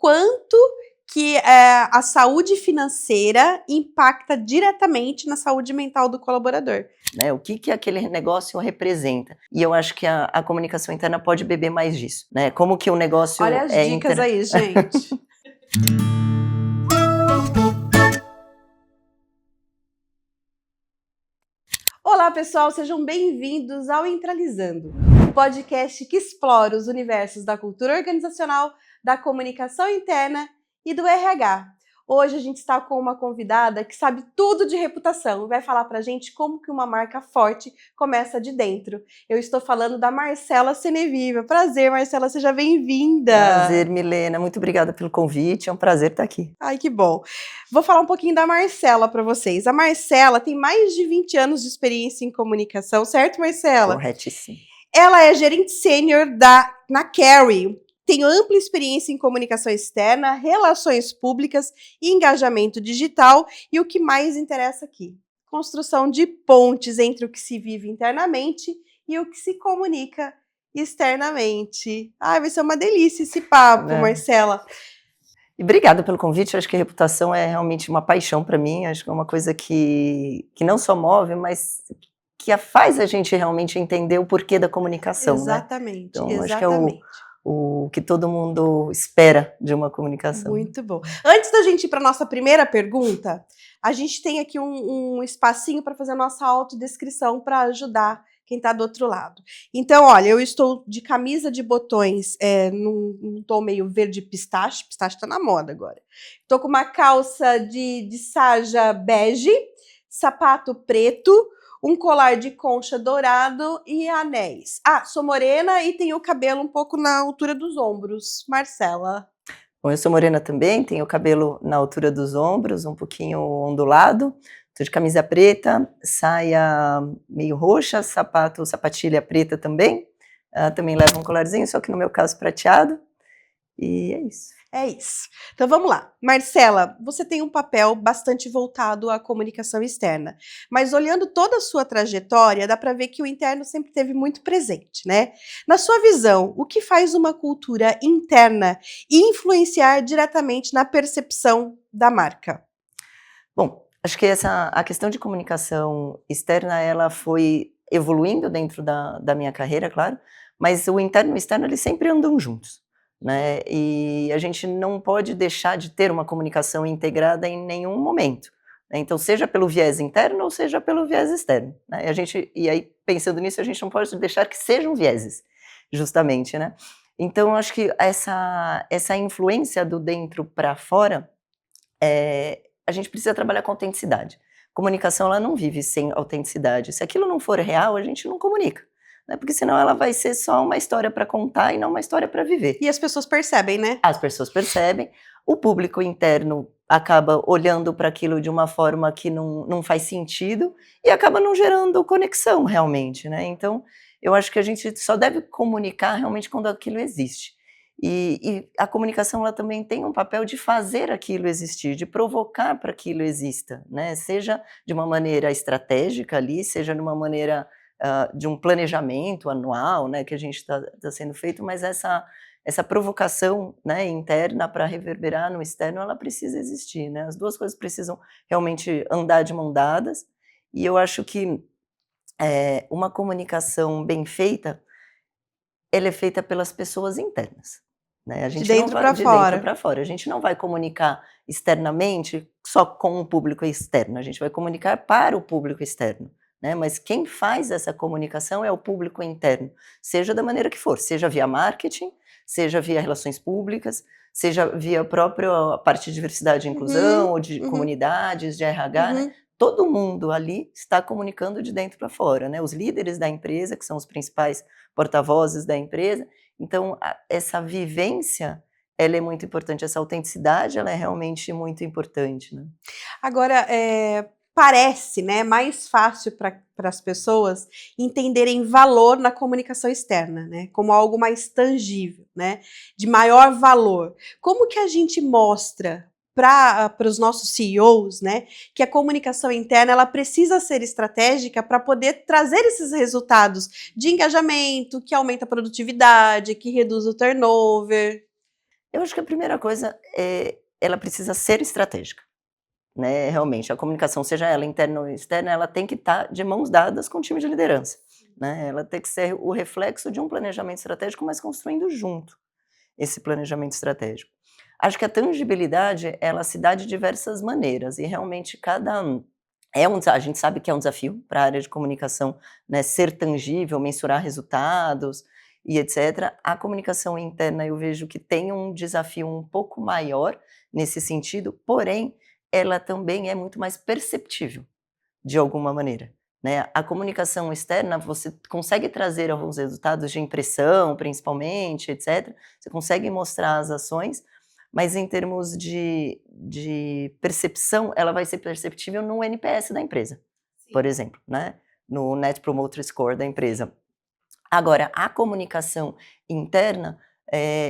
quanto que a saúde financeira impacta diretamente na saúde mental do colaborador. Né, o que aquele negócio representa. E eu acho que a comunicação interna pode beber mais disso, né? Como que o negócio Olha as dicas aí, gente. Olá, pessoal, sejam bem-vindos ao Intralizando, o podcast que explora os universos da cultura organizacional, da comunicação interna e do RH. Hoje a gente está com uma convidada que sabe tudo de reputação e vai falar pra gente como que uma marca forte começa de dentro. Eu estou falando da Marcela Seneviva. Prazer, Marcela, seja bem-vinda. Prazer, Milena, muito obrigada pelo convite, é um prazer estar aqui. Ai, que bom. Vou falar um pouquinho da Marcela para vocês. A Marcela tem mais de 20 anos de experiência em comunicação, certo, Marcela? Corretíssimo. Ela é gerente sênior na Carry. Tem ampla experiência em comunicação externa, relações públicas e engajamento digital. E o que mais interessa aqui? Construção de pontes entre o que se vive internamente e o que se comunica externamente. Ai, vai ser uma delícia esse papo, Marcela. E obrigada pelo convite, eu acho que a reputação é realmente uma paixão para mim, acho que é uma coisa que não só move, mas que faz a gente realmente entender o porquê da comunicação, exatamente, né? Então, exatamente. Acho que é o que todo mundo espera de uma comunicação. Muito bom. Antes da gente ir para a nossa primeira pergunta, a gente tem aqui um espacinho para fazer a nossa autodescrição para ajudar quem está do outro lado. Então, olha, eu estou de camisa de botões num tom meio verde pistache está na moda agora. Estou com uma calça de sarja bege, sapato preto, um colar de concha dourado e anéis. Ah, sou morena e tenho o cabelo um pouco na altura dos ombros. Marcela. Bom, eu sou morena também, tenho o cabelo na altura dos ombros, um pouquinho ondulado, estou de camisa preta, saia meio roxa, sapatilha preta também, também levo um colarzinho, só que no meu caso prateado, e é isso. É isso. Então vamos lá. Marcela, você tem um papel bastante voltado à comunicação externa, mas olhando toda a sua trajetória, dá para ver que o interno sempre esteve muito presente, né? Na sua visão, o que faz uma cultura interna influenciar diretamente na percepção da marca? Bom, acho que a questão de comunicação externa, ela foi evoluindo dentro da minha carreira, claro, mas o interno e o externo, eles sempre andam juntos, né? E a gente não pode deixar de ter uma comunicação integrada em nenhum momento, né? Então, seja pelo viés interno ou seja pelo viés externo, né? E aí, pensando nisso, a gente não pode deixar que sejam vieses, justamente, né? Então, acho que essa influência do dentro para fora, a gente precisa trabalhar com autenticidade. Comunicação, ela não vive sem autenticidade. Se aquilo não for real, a gente não comunica, né? Porque senão ela vai ser só uma história para contar e não uma história para viver. E as pessoas percebem, né? As pessoas percebem, o público interno acaba olhando para aquilo de uma forma que não faz sentido e acaba não gerando conexão realmente, né? Então, eu acho que a gente só deve comunicar realmente quando aquilo existe. E a comunicação, ela também tem um papel de fazer aquilo existir, de provocar para que aquilo exista, né? Seja de uma maneira estratégica ali, seja de uma maneira de um planejamento anual, né, que a gente está sendo feito, mas essa provocação, né, interna para reverberar no externo, ela precisa existir, né? As duas coisas precisam realmente andar de mão dadas, e eu acho que uma comunicação bem feita, ela é feita pelas pessoas internas, né? A gente De dentro para fora. De dentro para fora. A gente não vai comunicar externamente só com o público externo, a gente vai comunicar para o público externo, né? Mas quem faz essa comunicação é o público interno, seja da maneira que for, seja via marketing, seja via relações públicas, seja via própria parte de diversidade e inclusão, ou de comunidades, de RH, né? Todo mundo ali está comunicando de dentro para fora, né? Os líderes da empresa, que são os principais porta-vozes da empresa. Então, essa vivência, ela é muito importante, essa autenticidade, ela é realmente muito importante, né? Agora, parece, né, mais fácil para as pessoas entenderem valor na comunicação externa, né, como algo mais tangível, né, de maior valor. Como que a gente mostra para os nossos CEOs, né, que a comunicação interna ela precisa ser estratégica para poder trazer esses resultados de engajamento, que aumenta a produtividade, que reduz o turnover? Eu acho que a primeira coisa é, ela precisa ser estratégica, né, realmente, a comunicação, seja ela interna ou externa, ela tem que estar de mãos dadas com o time de liderança, né, ela tem que ser o reflexo de um planejamento estratégico, mas construindo junto esse planejamento estratégico. Acho que a tangibilidade, ela se dá de diversas maneiras e realmente a gente sabe que é um desafio para a área de comunicação, né, ser tangível, mensurar resultados e etc. A comunicação interna eu vejo que tem um desafio um pouco maior nesse sentido, porém, ela também é muito mais perceptível, de alguma maneira, né. A comunicação externa, você consegue trazer alguns resultados de impressão, principalmente, etc. Você consegue mostrar as ações, mas em termos de percepção, ela vai ser perceptível no NPS da empresa, por Sim. exemplo, né, no Net Promoter Score da empresa. Agora, a comunicação interna,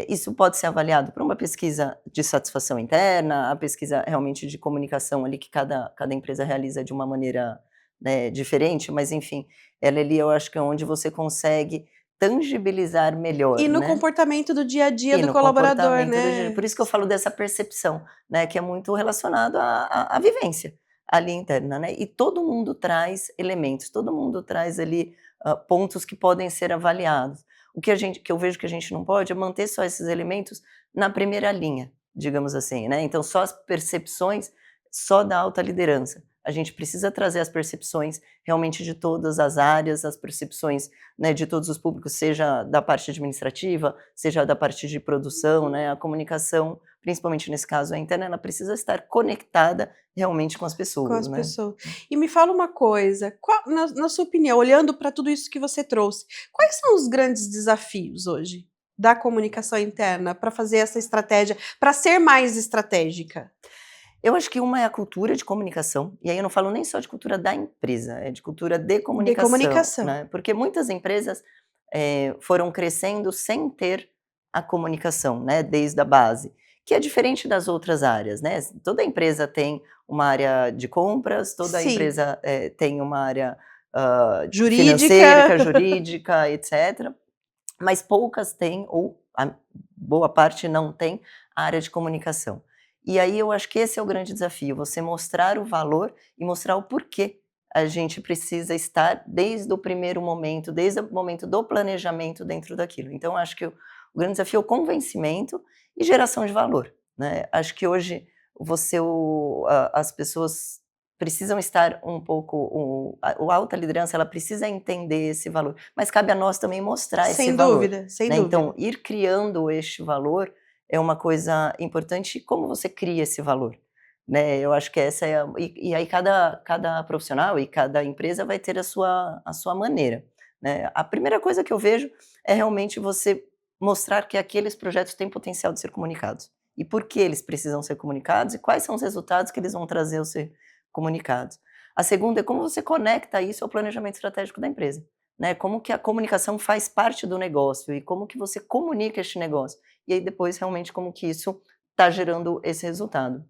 isso pode ser avaliado por uma pesquisa de satisfação interna, a pesquisa realmente de comunicação ali que cada empresa realiza de uma maneira, né, diferente, mas enfim, ela ali eu acho que é onde você consegue tangibilizar E melhor, no né. comportamento do dia a dia E do no colaborador, comportamento do dia né. por isso que eu falo dessa percepção, né, que é muito relacionado à vivência ali interna, né, e todo mundo traz elementos, todo mundo traz ali, pontos que podem ser avaliados. O que eu vejo que a gente não pode é manter só esses elementos na primeira linha, digamos assim, né, então só as percepções só da alta liderança. A gente precisa trazer as percepções realmente de todas as áreas, as percepções, né, de todos os públicos, seja da parte administrativa, seja da parte de produção, né, a comunicação, principalmente nesse caso a interna, ela precisa estar conectada realmente com as Com pessoas, as né. pessoas. E me fala uma coisa, qual na sua opinião, olhando para tudo isso que você trouxe, quais são os grandes desafios hoje da comunicação interna para fazer essa estratégia, para ser mais estratégica? Eu acho que uma é a cultura de comunicação, e aí eu não falo nem só de cultura da empresa, é de cultura de De comunicação, comunicação. né, porque muitas empresas, foram crescendo sem ter a comunicação, né, desde a base, que é diferente das outras áreas, né, toda empresa tem uma área de compras, toda Sim, empresa, tem uma área, jurídica. financeira, jurídica, etcétera, mas poucas têm, ou a boa parte não tem, a área de comunicação. E aí eu acho que esse é o grande desafio, você mostrar o valor e mostrar o porquê a gente precisa estar desde o primeiro momento, desde o momento do planejamento dentro daquilo. Então eu acho que o grande desafio é o convencimento e geração de valor, né. Acho que hoje as pessoas precisam estar um pouco a alta liderança, ela precisa entender esse valor, mas cabe a nós também mostrar esse Sem valor, dúvida, sem né, então dúvida. ir criando este valor é uma coisa importante. Como você cria esse valor, né, eu acho que essa é a e aí cada profissional e cada empresa vai ter a sua maneira, né. A primeira coisa que eu vejo é realmente você mostrar que aqueles projetos têm potencial de ser comunicados, e por que eles precisam ser comunicados e quais são os resultados que eles vão trazer ao ser comunicados. A segunda é como você conecta isso ao planejamento estratégico da empresa, né, como que a comunicação faz parte do negócio e como que você comunica este negócio, e aí depois realmente como que isso está gerando esse resultado.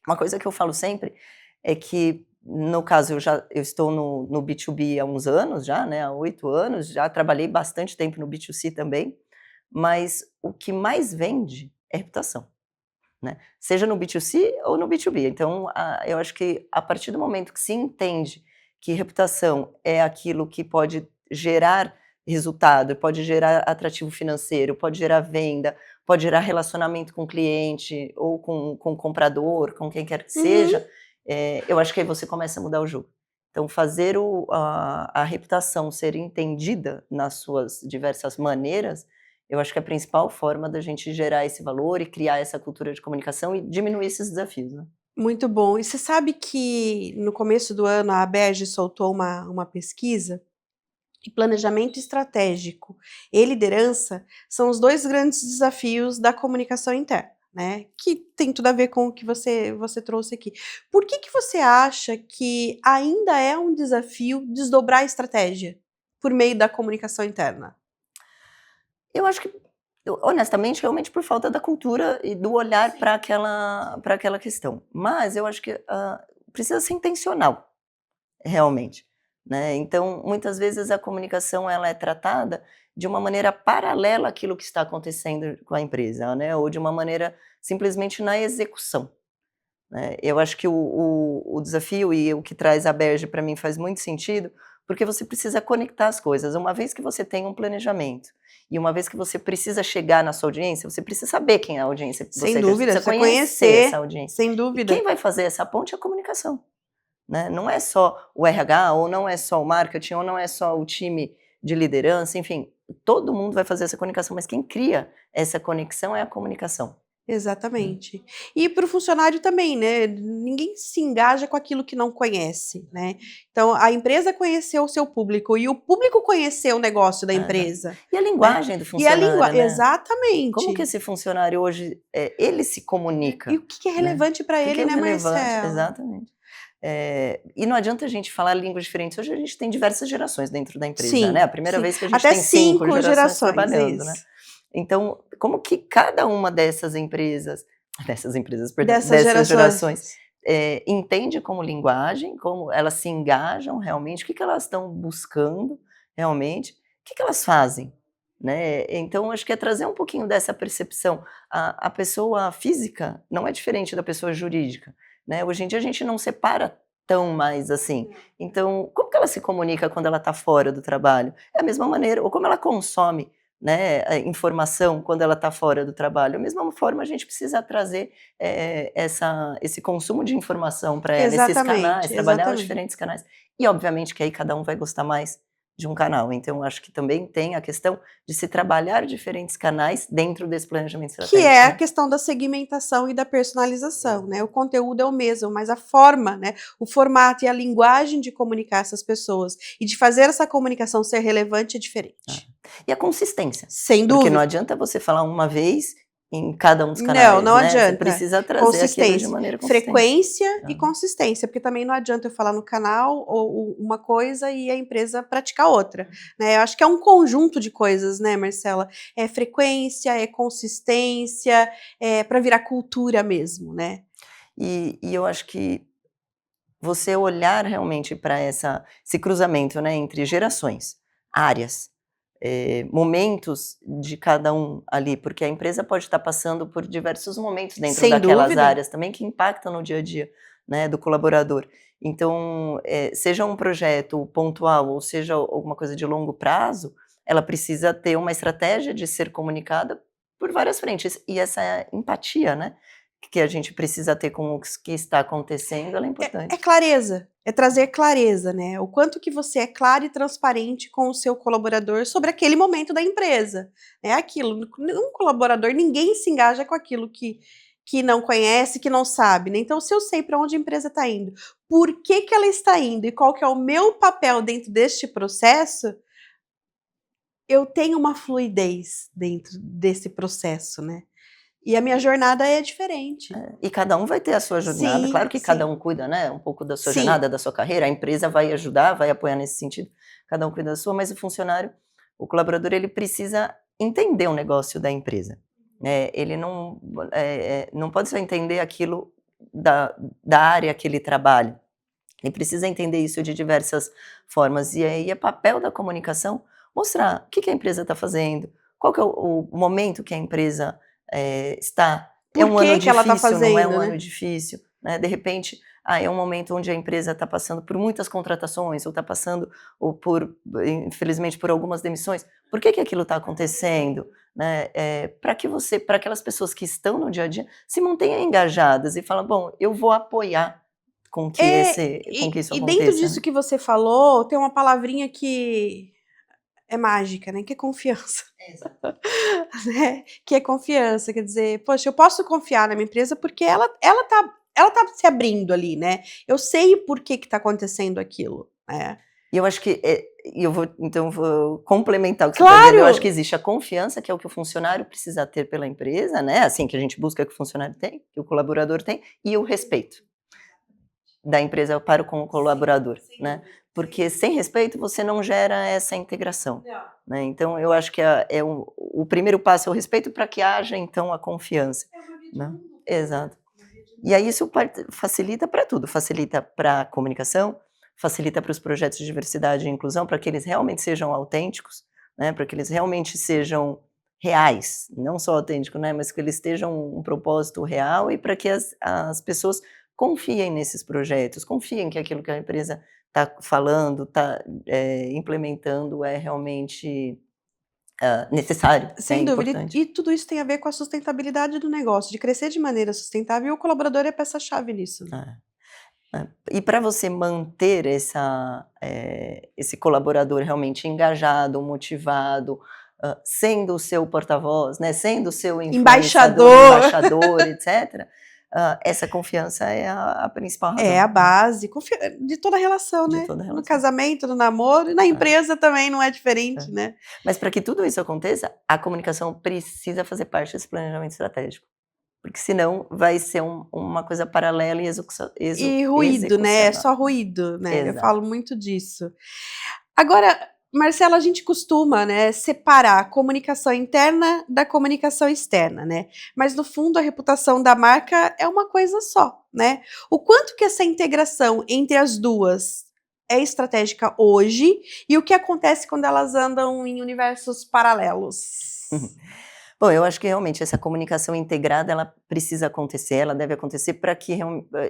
Uma coisa que eu falo sempre é que, no caso, eu estou no B2B há uns anos já, né, há 8 anos, já trabalhei bastante tempo no B2C também, mas o que mais vende é reputação, né, seja no B2C ou no B2B. Então, eu acho que a partir do momento que se entende que reputação é aquilo que pode gerar resultado, pode gerar atrativo financeiro, pode gerar venda, pode gerar relacionamento com o cliente ou com o comprador, com quem quer que Uhum. seja, eu acho que aí você começa a mudar o jogo. Então fazer a reputação ser entendida nas suas diversas maneiras, eu acho que é a principal forma da gente gerar esse valor e criar essa cultura de comunicação e diminuir esses desafios, né. Muito bom. E você sabe que no começo do ano a Abege soltou uma pesquisa, e planejamento estratégico e liderança são os 2 grandes desafios da comunicação interna, né, que tem tudo a ver com o que você trouxe aqui. Por que você acha que ainda é um desafio desdobrar a estratégia por meio da comunicação interna? Eu acho que, honestamente, realmente por falta da cultura e do olhar Sim. para aquela questão. Mas eu acho que, precisa ser intencional, realmente, né? Então, muitas vezes a comunicação ela é tratada de uma maneira paralela àquilo que está acontecendo com a empresa, né? Ou de uma maneira simplesmente na execução, né? Eu acho que o desafio e o que traz a Berge para mim faz muito sentido, porque você precisa conectar as coisas. Uma vez que você tem um planejamento e uma vez que você precisa chegar na sua audiência, você precisa saber quem é a audiência que Sem você quer, você dúvida, precisa precisa conhecer essa conhecer, audiência. sem E dúvida. quem vai fazer essa ponte é a comunicação, né? Não é só o RH, ou não é só o marketing, ou não é só o time de liderança, enfim, todo mundo vai fazer essa comunicação, mas quem cria essa conexão é a comunicação. Exatamente. E para o funcionário também, né? Ninguém se engaja com aquilo que não conhece, né? Então, a empresa conheceu o seu público e o público conheceu o negócio da Exato. empresa, E a né? linguagem do E a língua, funcionário, né? Como que exatamente. esse funcionário hoje, ele se E comunica, o que é né? relevante para O que ele, é o né, relevante? Marcela? Exatamente. E não adianta a gente falar línguas diferentes. Hoje a gente tem diversas gerações dentro da empresa, né? Sim, A primeira sim. vez que a gente Até tem 5 5 gerações gerações, trabalhando, né? isso. Então, como que cada uma dessas empresas, perdão, Dessas dessas gerações, gerações. entende como linguagem, como elas se engajam realmente, o que que elas estão buscando realmente, o que que elas fazem, né? Então, acho que é trazer um pouquinho dessa percepção. A pessoa física não é diferente da pessoa jurídica, né? Hoje em dia a gente não separa tão mais assim. Então, como que ela se comunica quando ela está fora do trabalho? É a mesma maneira, ou como ela consome, né, a informação quando ela está fora do trabalho. Da mesma forma, a gente precisa trazer esse consumo de informação para ela, esses canais, Exatamente, trabalhar os exatamente. diferentes canais. E, obviamente, que aí cada um vai gostar mais de um canal. Então, acho que também tem a questão de se trabalhar diferentes canais dentro desse planejamento Que é estratégico, a né? questão da segmentação e da personalização, né? O conteúdo é o mesmo, mas a forma, né? O formato e a linguagem de comunicar essas pessoas e de fazer essa comunicação ser relevante é diferente. E a consistência, Sem porque não dúvida. adianta você falar uma vez em cada um dos Não, canais, não né? Você adianta. precisa trazer aquilo de Consistência. maneira consistente. Frequência e Ah. consistência, porque também não adianta eu falar no canal ou uma coisa e a empresa praticar outra, né? Eu acho que é um conjunto de coisas, né, Marcela? É frequência, é consistência, é para virar cultura mesmo, né? E eu acho que você olhar realmente para esse cruzamento, né, entre gerações, áreas, momentos de cada um ali, porque a empresa pode estar passando por diversos momentos dentro Sem daquelas dúvida. áreas também que impactam no dia a dia, né, do colaborador. Então, seja um projeto pontual ou seja alguma coisa de longo prazo, ela precisa ter uma estratégia de ser comunicada por várias frentes. E essa empatia, né, que a gente precisa ter com o que está acontecendo, ela é É importante. clareza, é trazer clareza, né? O quanto que você é claro e transparente com o seu colaborador sobre aquele momento da empresa. É aquilo, um colaborador, ninguém se engaja com aquilo que não conhece, que não sabe, né? Então, se eu sei para onde a empresa está indo, por que que ela está indo e qual que é o meu papel dentro deste processo, eu tenho uma fluidez dentro desse processo, né? E a minha jornada é diferente. E cada um vai ter a sua jornada, claro Sim, que cada sim, um cuida, né, um pouco da sua sim. jornada, da sua carreira, a empresa vai ajudar, vai apoiar nesse sentido, cada um cuida da sua, mas o funcionário, o colaborador, ele precisa entender o negócio da empresa, né, ele não pode só entender aquilo da área que ele trabalha, ele precisa entender isso de diversas formas, e aí é papel da comunicação mostrar o que que a empresa está fazendo, qual que é o momento que a empresa, está. É Por um ano que que ela está difícil, não é fazendo, um ano né? difícil, né, de repente, é um momento onde a empresa está passando por muitas contratações ou está passando ou por, infelizmente, por algumas demissões. Por que que aquilo está acontecendo, né, para aquelas pessoas que estão no dia a dia se mantenham engajadas e falam: "Bom, eu vou apoiar É, com que isso e dentro aconteça, né". disso que você falou, tem uma palavrinha que é mágica, né, que é confiança, Exato. né, que é confiança, quer dizer, poxa, eu posso confiar na minha empresa porque ela tá se abrindo ali, né, eu sei por que que tá acontecendo aquilo, né. E eu acho que, e eu vou então vou complementar o que você está dizendo, eu acho que Claro! existe a confiança, que é o que o funcionário precisa ter pela empresa, né, assim, que a gente busca que o funcionário tem, que o colaborador tem, e o respeito da empresa para com o colaborador, né, porque sem respeito você não gera essa integração, né, então eu acho que o primeiro passo é o respeito para que haja então a confiança, né. Exato. E aí isso facilita para tudo, facilita para a comunicação, facilita para os projetos de diversidade e inclusão, para que eles realmente sejam autênticos, né, para que eles realmente sejam reais, não só autênticos, né, mas que eles tenham um propósito real e para que as pessoas confiem nesses projetos, confiem que aquilo que a empresa está falando, está implementando é realmente necessário, né, Sem dúvida. importante. E tudo isso tem a ver com a sustentabilidade do negócio, de crescer de maneira sustentável, e o colaborador é peça-chave nisso. E para você manter esse colaborador realmente engajado, motivado, sendo o seu porta-voz, né, sendo o seu influenciador, Embaixador. embaixador, etc., essa confiança é a principal É razão, a né, base de toda relação, de né? toda a No relação. casamento, no namoro, e na É, empresa também não é é. diferente, né? Mas para que tudo isso aconteça, a comunicação precisa fazer parte desse planejamento estratégico, porque senão vai ser uma coisa paralela e E ruído, né? É execucional. só ruído, né? Eu Exato. falo muito disso. Agora, Marcela, a gente costuma, né, separar a comunicação interna da comunicação externa, né? Mas no fundo a reputação da marca é uma coisa só, né? O quanto que essa integração entre as duas é estratégica hoje e o que acontece quando elas andam em universos paralelos? Bom, eu acho que realmente essa comunicação integrada, ela precisa acontecer, ela deve acontecer para que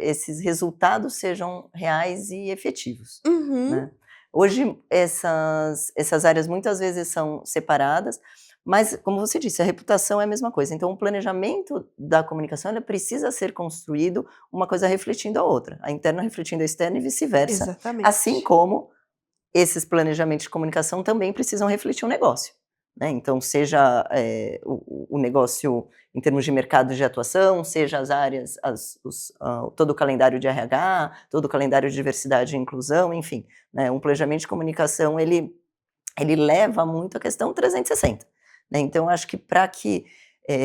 esses resultados sejam reais e efetivos, Uhum, né. Hoje essas áreas muitas vezes são separadas, mas como você disse, a reputação é a mesma coisa, então o planejamento da comunicação, ele precisa ser construído uma coisa refletindo a outra, a interna refletindo a externa e vice-versa, assim exatamente. como esses planejamentos de comunicação também precisam refletir o negócio, né, então seja, o negócio em termos de mercado de atuação, seja as áreas, todo o calendário de RH, todo o calendário de diversidade e inclusão, enfim, né, um planejamento de comunicação ele leva muito a questão 360, né, então acho que para que,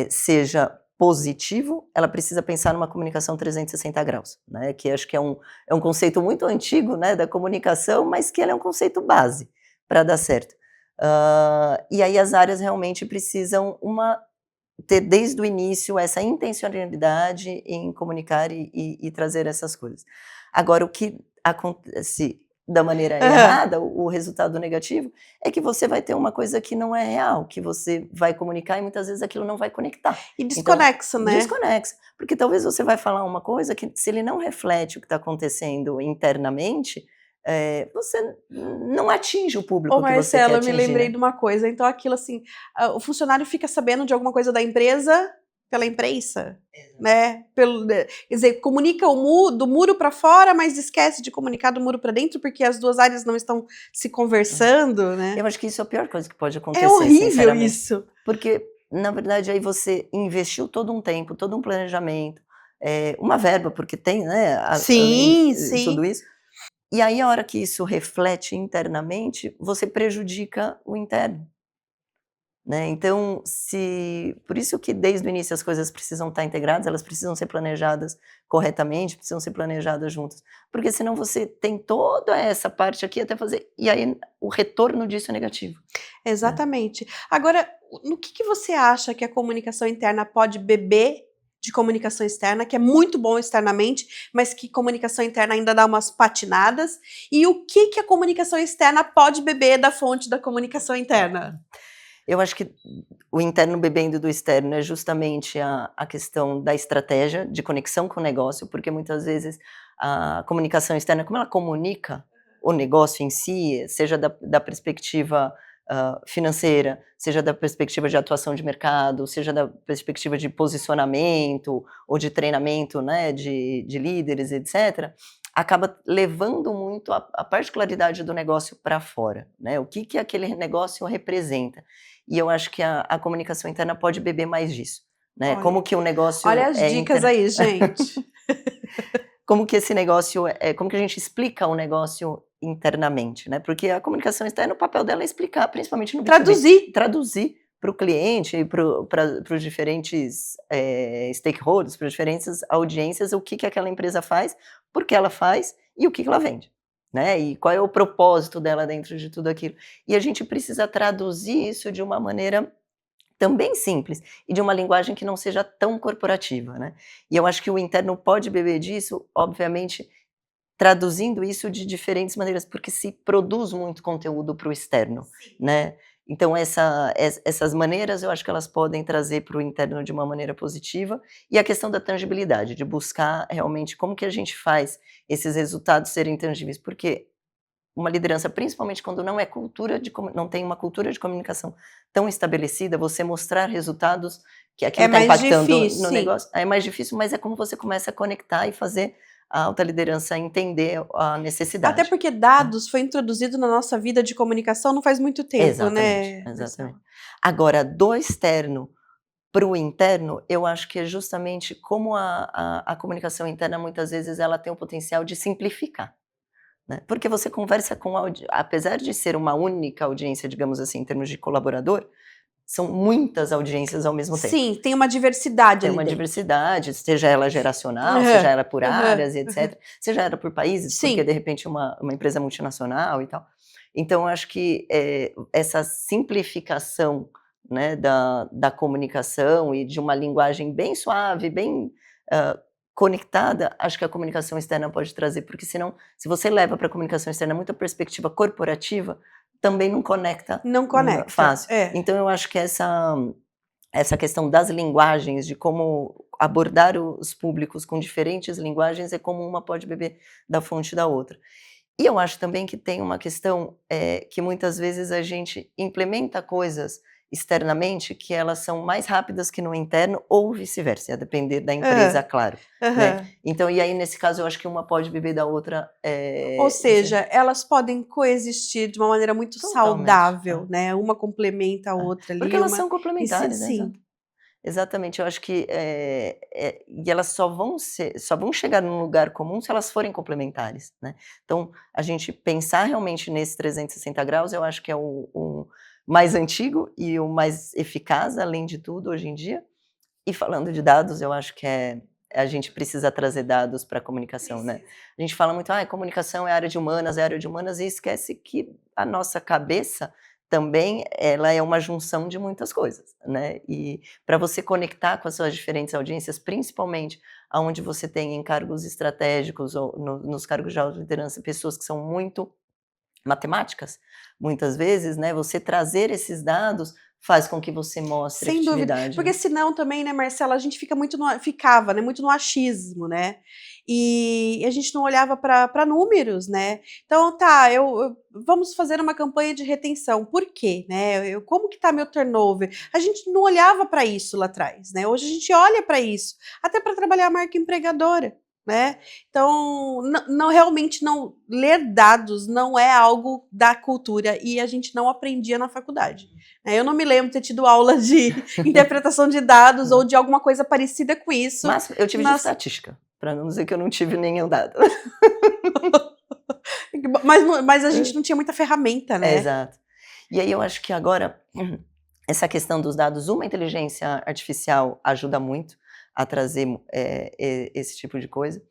seja positivo, ela precisa pensar numa comunicação 360 graus, né, que acho que é um conceito muito antigo, né, da comunicação, mas que ele é um conceito base para dar certo. E aí as áreas realmente precisam ter desde o início essa intencionalidade em comunicar e trazer essas coisas. Agora o que acontece da maneira Aham. errada, o resultado negativo, é que você vai ter uma coisa que não é real, que você vai comunicar e muitas vezes aquilo não vai conectar. E Então, desconexo, né? desconexa, porque talvez você vai falar uma coisa que se ele não reflete o que está acontecendo internamente, você não atinge o Ô público que você quer Marcelo, eu me atingir, lembrei né. de uma coisa, então aquilo assim, o funcionário fica sabendo de alguma coisa da empresa pela imprensa, né, quer dizer, comunica do muro para fora, mas esquece de comunicar do muro para dentro, porque as 2 áreas não estão se conversando, né. Eu acho que isso é a pior coisa que pode É acontecer, horrível sinceramente. isso. Porque, na verdade, aí você investiu todo um tempo, todo um planejamento, uma verba, porque tem, né, Sim, tudo sim. isso, e aí a hora que isso reflete internamente, você prejudica o interno. Né, então por isso que desde o início as coisas precisam estar integradas, elas precisam ser planejadas corretamente, precisam ser planejadas juntas, porque senão você tem toda essa parte aqui até fazer e aí o retorno disso é negativo, né. Exatamente. Agora, no que você acha que a comunicação interna pode beber de comunicação externa, que é muito bom externamente, mas que comunicação interna ainda dá umas patinadas? E o que a comunicação externa pode beber da fonte da comunicação interna? Eu acho que o interno bebendo do externo é justamente a questão da estratégia de conexão com o negócio, porque muitas vezes a comunicação externa, como ela comunica o negócio em si, seja da perspectiva, financeira, seja da perspectiva de atuação de mercado, seja da perspectiva de posicionamento ou de treinamento, né, de líderes, etc., acaba levando muito a particularidade do negócio para fora, né, o que aquele negócio representa. E eu acho que a comunicação interna pode beber mais disso, né, Olha, como que o olha negócio as dicas aí, gente. como que esse negócio como que a gente explica o negócio internamente, né, porque a comunicação externa, o papel dela é explicar, principalmente no B2B, Traduzir. traduzir para o cliente e para os diferentes, stakeholders, para as diferentes audiências, o que aquela empresa faz, por que ela faz e o que ela vende, né, e qual é o propósito dela dentro de tudo aquilo. E a gente precisa traduzir isso de uma maneira também simples, e de uma linguagem que não seja tão corporativa, né. E eu acho que o interno pode beber disso, obviamente, traduzindo isso de diferentes maneiras, porque se produz muito conteúdo para o externo, né. Então essas maneiras eu acho que elas podem trazer para o interno de uma maneira positiva, e a questão da tangibilidade, de buscar realmente como que a gente faz esses resultados serem tangíveis, porque uma liderança, principalmente quando não tem uma cultura de comunicação tão estabelecida, você mostrar resultados que aquilo É está mais impactando difícil, no sim. negócio, é mais difícil, mas é como você começa a conectar e fazer a alta liderança entender a Até necessidade, porque né. dados foi introduzido na nossa vida de comunicação não faz muito tempo, Exatamente, né, exatamente. Marcela? Agora, do externo para o interno, eu acho que é justamente como a comunicação interna, muitas vezes, ela tem o potencial de simplificar, né, porque você conversa com apesar de ser uma única audiência, digamos assim, em termos de colaborador, são muitas audiências ao mesmo tempo. Sim, tem uma diversidade Tem ali uma dentro. diversidade, seja ela geracional, seja Aham, ela por aham, áreas e aham. etcétera, seja ela por países, porque Sim, de repente uma empresa multinacional e tal. Então eu acho que, essa simplificação, né, da comunicação e de uma linguagem bem suave, bem, hã, conectada, acho que a comunicação externa pode trazer, porque senão, se você leva para a comunicação externa muita perspectiva corporativa, também não conecta, não conecta. fácil. É. Então eu acho que essa questão das linguagens, de como abordar os públicos com diferentes linguagens, é como uma pode beber da fonte da outra. E eu acho também que tem uma questão, que muitas vezes a gente implementa coisas externamente que elas são mais rápidas que no interno ou vice-versa, a depender da empresa, Aham, claro, né. aham. Então e aí nesse caso eu acho que uma pode beber da outra, Ou seja, elas podem coexistir de uma maneira muito totalmente, saudável, né, uma complementa a é. outra Porque ali, elas uma são complementares, né, sim. exato. Exatamente, eu acho que, e elas só vão chegar num lugar comum se elas forem complementares, né. Então, a gente pensar realmente nesse 360 graus, eu acho que é o mais antigo e o mais eficaz, além de tudo, hoje em dia. E falando de dados, eu acho que a gente precisa trazer dados para a comunicação, né. A gente fala muito: "Ai, comunicação é área de humanas", e esquece que a nossa cabeça também, ela é uma junção de muitas coisas, né. E para você conectar com as suas diferentes audiências, principalmente aonde você tem em cargos estratégicos ou nos cargos de alta liderança, pessoas que são muito matemáticas, muitas vezes, né, você trazer esses dados faz com que você mostre Sem dúvida, efetividade, porque né. senão também, né, Marcela, a gente fica muito ficava, né, muito no achismo, né, e a gente não olhava para números, né. Então tá, vamos fazer uma campanha de retenção, por quê, né, como que tá meu turnover? A gente não olhava para isso lá atrás, né, hoje a gente olha para isso, até para trabalhar a marca empregadora, né. Então, não realmente não ler dados não é algo da cultura e a gente não aprendia na faculdade. Eu não me lembro ter tido aula de interpretação de dados ou de alguma coisa parecida com isso Mas eu tive de nas estatística, para não dizer que eu não tive nenhum dado. mas a gente não tinha muita ferramenta, né. Exato. E aí eu acho que agora, essa questão dos dados, uma inteligência artificial ajuda muito a trazer, esse tipo de coisa,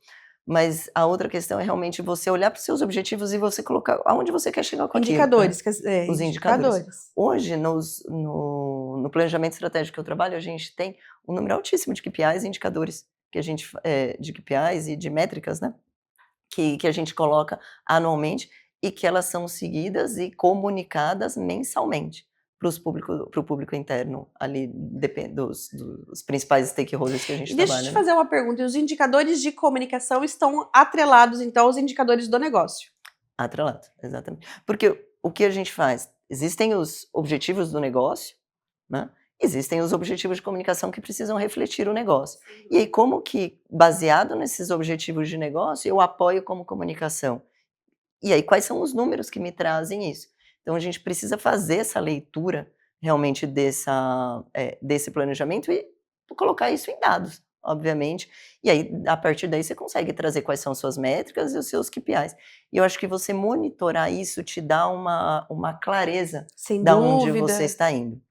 mas a outra questão é realmente você olhar para os seus objetivos e você colocar aonde você quer chegar com aquilo, né, Indicadores, os indicadores. indicadores. Hoje no planejamento estratégico que eu trabalho, a gente tem um número altíssimo de KPIs e indicadores que a gente de KPIs e de métricas, né, que a gente coloca anualmente e que elas são seguidas e comunicadas mensalmente para o público interno ali, dos principais stakeholders que a gente E deixa eu te trabalha, né. fazer uma pergunta, e os indicadores de comunicação estão atrelados, então, aos indicadores do negócio? Atrelado, exatamente. Porque o que a gente faz? Existem os objetivos do negócio, né, existem os objetivos de comunicação que precisam refletir o negócio. E aí como que, baseado nesses objetivos de negócio, eu apoio como comunicação? E aí, quais são os números que me trazem isso? Então a gente precisa fazer essa leitura realmente desse planejamento e colocar isso em dados, obviamente. E aí, a partir daí, você consegue trazer quais são suas métricas e os seus KPIs. E eu acho que você monitorar isso te dá uma clareza Sem da onde você dúvida. está indo,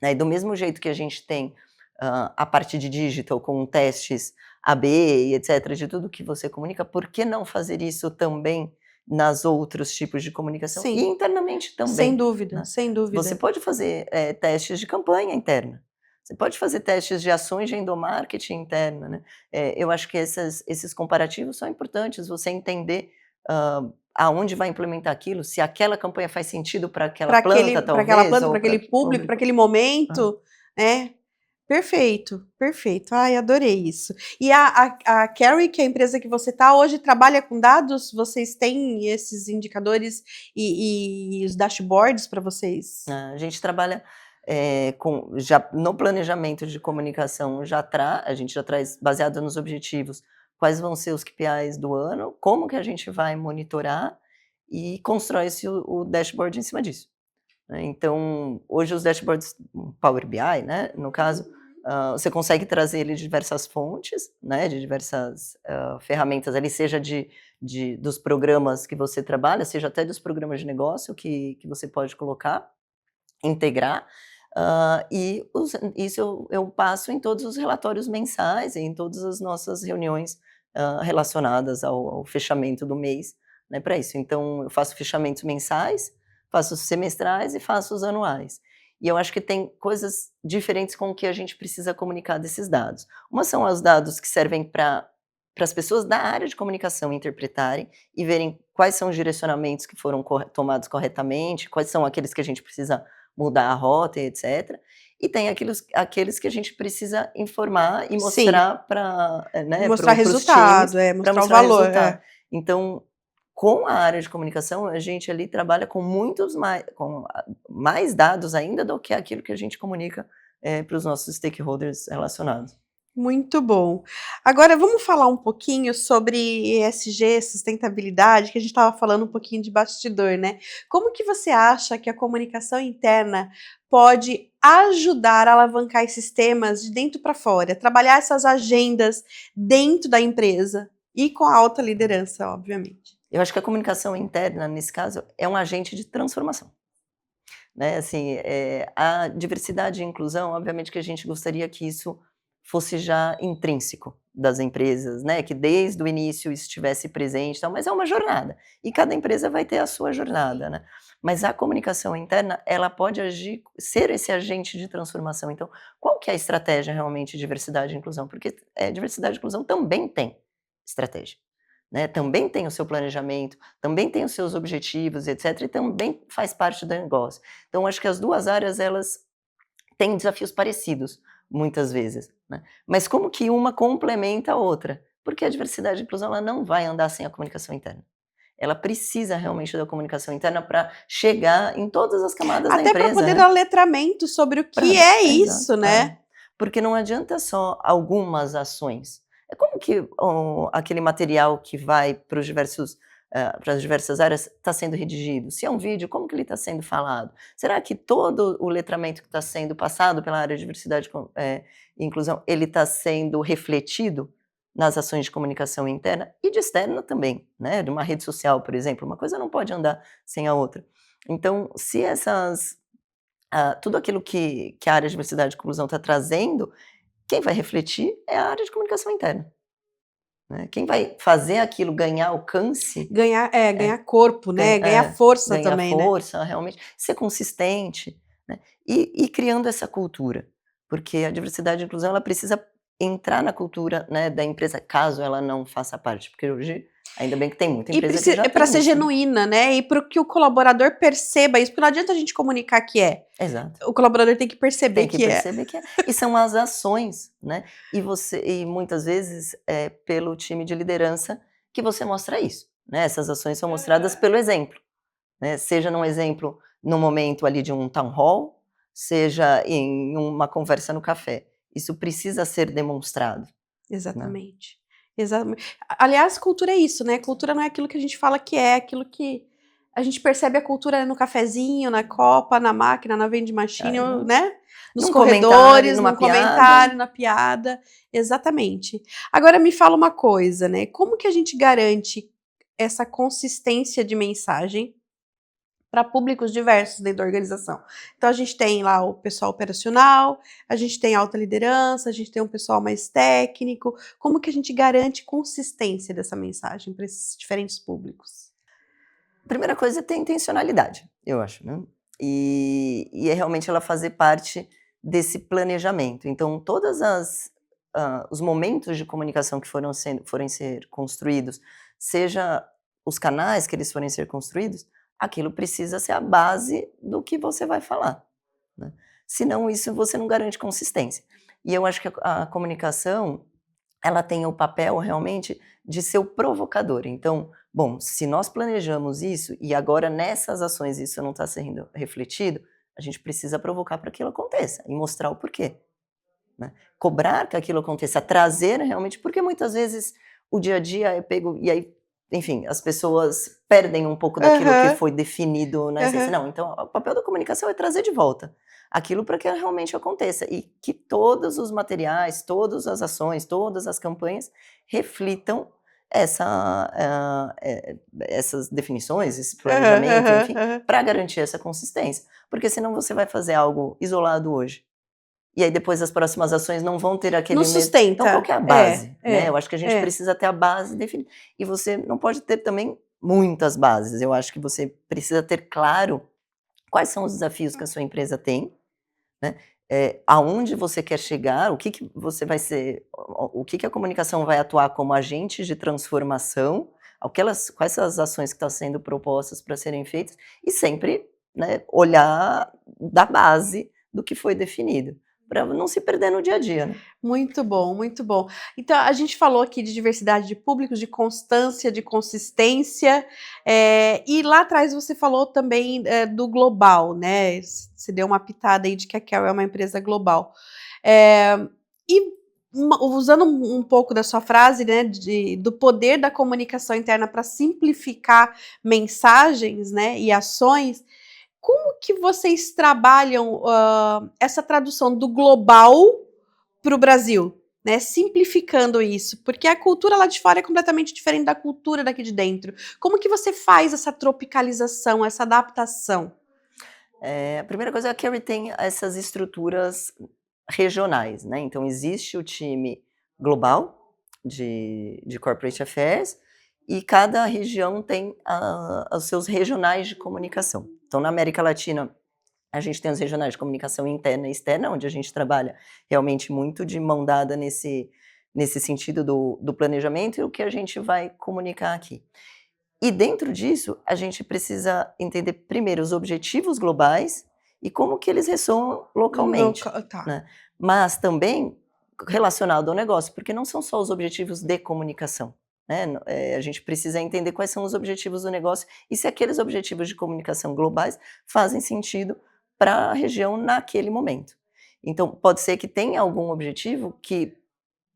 né. E do mesmo jeito que a gente tem, a parte de digital com testes AB e etcétera, de tudo que você comunica, por que não fazer isso também nas outros tipos de comunicação e Sim, internamente sem também, dúvida, né. sem Você dúvida. pode fazer, testes de campanha interna. Você pode fazer testes de ações de endomarketing interna, né? Eu acho que esses comparativos são importantes, você entender aonde vai implementar aquilo, se aquela campanha faz sentido para aquela planta, Para aquela talvez, planta, ou para para aquele que público, para público. aquele momento, né? Perfeito, perfeito. Ai, adorei isso. E a Carry, que é a empresa que você está hoje, trabalha com dados? Vocês têm esses indicadores e os dashboards para vocês? A gente trabalha já no planejamento de comunicação, a gente já traz, baseado nos objetivos, quais vão ser os KPIs do ano, como que a gente vai monitorar e constrói-se o dashboard em cima disso, né. Então, hoje os dashboards, Power BI, né, no caso, você consegue trazer ele de diversas fontes, né, de diversas, ferramentas ali, seja dos programas que você trabalha, seja até dos programas de negócio que você pode colocar, integrar, isso eu passo em todos os relatórios mensais e em todas as nossas reuniões, relacionadas ao fechamento do mês, né, para isso. Então eu faço fechamentos mensais, faço os semestrais e faço os anuais. E eu acho que tem coisas diferentes com o que a gente precisa comunicar desses dados. Uma são os dados que servem para as pessoas da área de comunicação interpretarem e verem quais são os direcionamentos que foram tomados corretamente, quais são aqueles que a gente precisa mudar a rota e etcétera. E tem aqueles que a gente precisa informar e Sim, mostrar para, e né, mostrar para os times, resultado, para mostrar o mostrar valor. resultado. Então, com a área de comunicação, a gente ali trabalha com mais dados ainda do que aquilo que a gente comunica, para os nossos stakeholders relacionados. Muito bom. Agora vamos falar um pouquinho sobre ESG, sustentabilidade, que a gente estava falando um pouquinho de bastidor, né. Como que você acha que a comunicação interna pode ajudar a alavancar esses temas de dentro para fora, trabalhar essas agendas dentro da empresa e com a alta liderança, obviamente? Eu acho que a comunicação interna, nesse caso, é um agente de transformação, né, assim, a diversidade e inclusão, obviamente que a gente gostaria que isso fosse já intrínseco das empresas, né, que desde o início estivesse presente e tal, mas é uma jornada, e cada empresa vai ter a sua jornada, né. Mas a comunicação interna, ela pode ser esse agente de transformação. Então, qual que é a estratégia realmente de diversidade e inclusão? Porque, diversidade e inclusão também tem estratégia, né, também tem o seu planejamento, também tem os seus objetivos, etcétera, e também faz parte do negócio. Então acho que as 2 áreas, elas têm desafios parecidos, muitas vezes, né. Mas como que uma complementa a outra? Porque a diversidade e inclusão, ela não vai andar sem a comunicação interna. Ela precisa realmente da comunicação interna para chegar em todas as camadas da Até para empresa, poder né. dar letramento sobre o que Pra é exato, isso, né. porque não adianta só algumas ações. É como que aquele material que vai para as diversas áreas está sendo redigido? Se é um vídeo, como que ele está sendo falado? Será que todo o letramento que está sendo passado pela área de diversidade e inclusão, ele está sendo refletido nas ações de comunicação interna e de externa também, né, de uma rede social, por exemplo, uma coisa não pode andar sem a outra. Então, se tudo aquilo que a área de diversidade e inclusão está trazendo, quem vai refletir é a área de comunicação interna, né. Quem vai fazer aquilo ganhar alcance Ganhar corpo, né, ganhar é, força ganhar também, né. força, realmente ser consistente, né, e criando essa cultura, porque a diversidade e inclusão, ela precisa entrar na cultura, né, da empresa, caso ela não faça parte, porque hoje, ainda bem que tem muita E empresa que já para tem ser isso, né. genuína, né, e para que o colaborador perceba isso, porque não adianta a gente comunicar que é, Exato. o colaborador tem que perceber Tem que que é. perceber que e são as ações, né, e muitas vezes é pelo time de liderança que você mostra isso, né, essas ações são mostradas pelo exemplo, né, seja num exemplo no momento ali de um town hall, seja em uma conversa no café, isso precisa ser demonstrado, né. Exatamente, exatamente. Aliás, cultura é isso, né, cultura não é aquilo que a gente fala que é aquilo que a gente percebe a cultura no cafezinho, na copa, na máquina, na vending machine, né, nos Num comentário, corredores, numa num piada. comentário, na piada, exatamente. Agora me fala uma coisa, né, como que a gente garante essa consistência de mensagem para públicos diversos dentro da organização? Então a gente tem lá o pessoal operacional, a gente tem alta liderança, a gente tem um pessoal mais técnico. Como que a gente garante consistência dessa mensagem para esses diferentes públicos? Primeira coisa é ter intencionalidade, eu acho, né. É realmente ela fazer parte desse planejamento. Então, todas os momentos de comunicação que forem ser construídos, seja os canais que eles forem ser construídos, aquilo precisa ser a base do que você vai falar, né. Senão isso você não garante consistência. E eu acho que a comunicação, ela tem o papel realmente de ser o provocador. Então, bom, se nós planejamos isso e agora nessas ações isso não está sendo refletido, a gente precisa provocar para que aquilo aconteça e mostrar o porquê, né. Cobrar que aquilo aconteça, trazer realmente, porque muitas vezes o dia a dia é pego e aí, enfim, as pessoas perdem um pouco daquilo que Aham, foi definido na essência. aham. Não, então o papel da comunicação é trazer de volta aquilo para que realmente aconteça e que todos os materiais, todas as ações, todas as campanhas reflitam essas definições, esse Aham, planejamento, aham, enfim, aham. para garantir essa consistência. Porque senão você vai fazer algo isolado hoje e aí depois as próximas ações não vão ter Não aquele mesmo, então qual sustenta. que é a É, base, né, é, eu acho que a gente é. precisa ter a base definida, e você não pode ter também muitas bases, eu acho que você precisa ter claro quais são os desafios que a sua empresa tem, né, aonde você quer chegar, o que que você vai ser, o que que a comunicação vai atuar como agente de transformação, quais são as ações que estão sendo propostas para serem feitas, e sempre, né, olhar da base do que foi definido, para não se perder no dia a dia, né. Muito bom, muito bom. Então, a gente falou aqui de diversidade de públicos, de constância, de consistência, e lá atrás você falou também, do global, né, você deu uma pitada aí de que a Carol é uma empresa global. Eh, e usando um pouco da sua frase, né, do poder da comunicação interna para simplificar mensagens, né, e ações, como que vocês trabalham, essa tradução do global para o Brasil, né, simplificando isso, porque a cultura lá de fora é completamente diferente da cultura daqui de dentro. Como que você faz essa tropicalização, essa adaptação? A primeira coisa é que a Carrie tem essas estruturas regionais, né, então existe o time global de corporate affairs e cada região tem os seus regionais de comunicação. Então na América Latina, a gente tem os regionais de comunicação interna e externa, onde a gente trabalha realmente muito de mão dada nesse sentido do planejamento e o que a gente vai comunicar aqui. E dentro disso, a gente precisa entender primeiro os objetivos globais e como que eles ressoam localmente, Tá. né. Mas também relacionado ao negócio, porque não são só os objetivos de comunicação, né, a gente precisa entender quais são os objetivos do negócio e se aqueles objetivos de comunicação globais fazem sentido para a região naquele momento. Então, pode ser que tenha algum objetivo que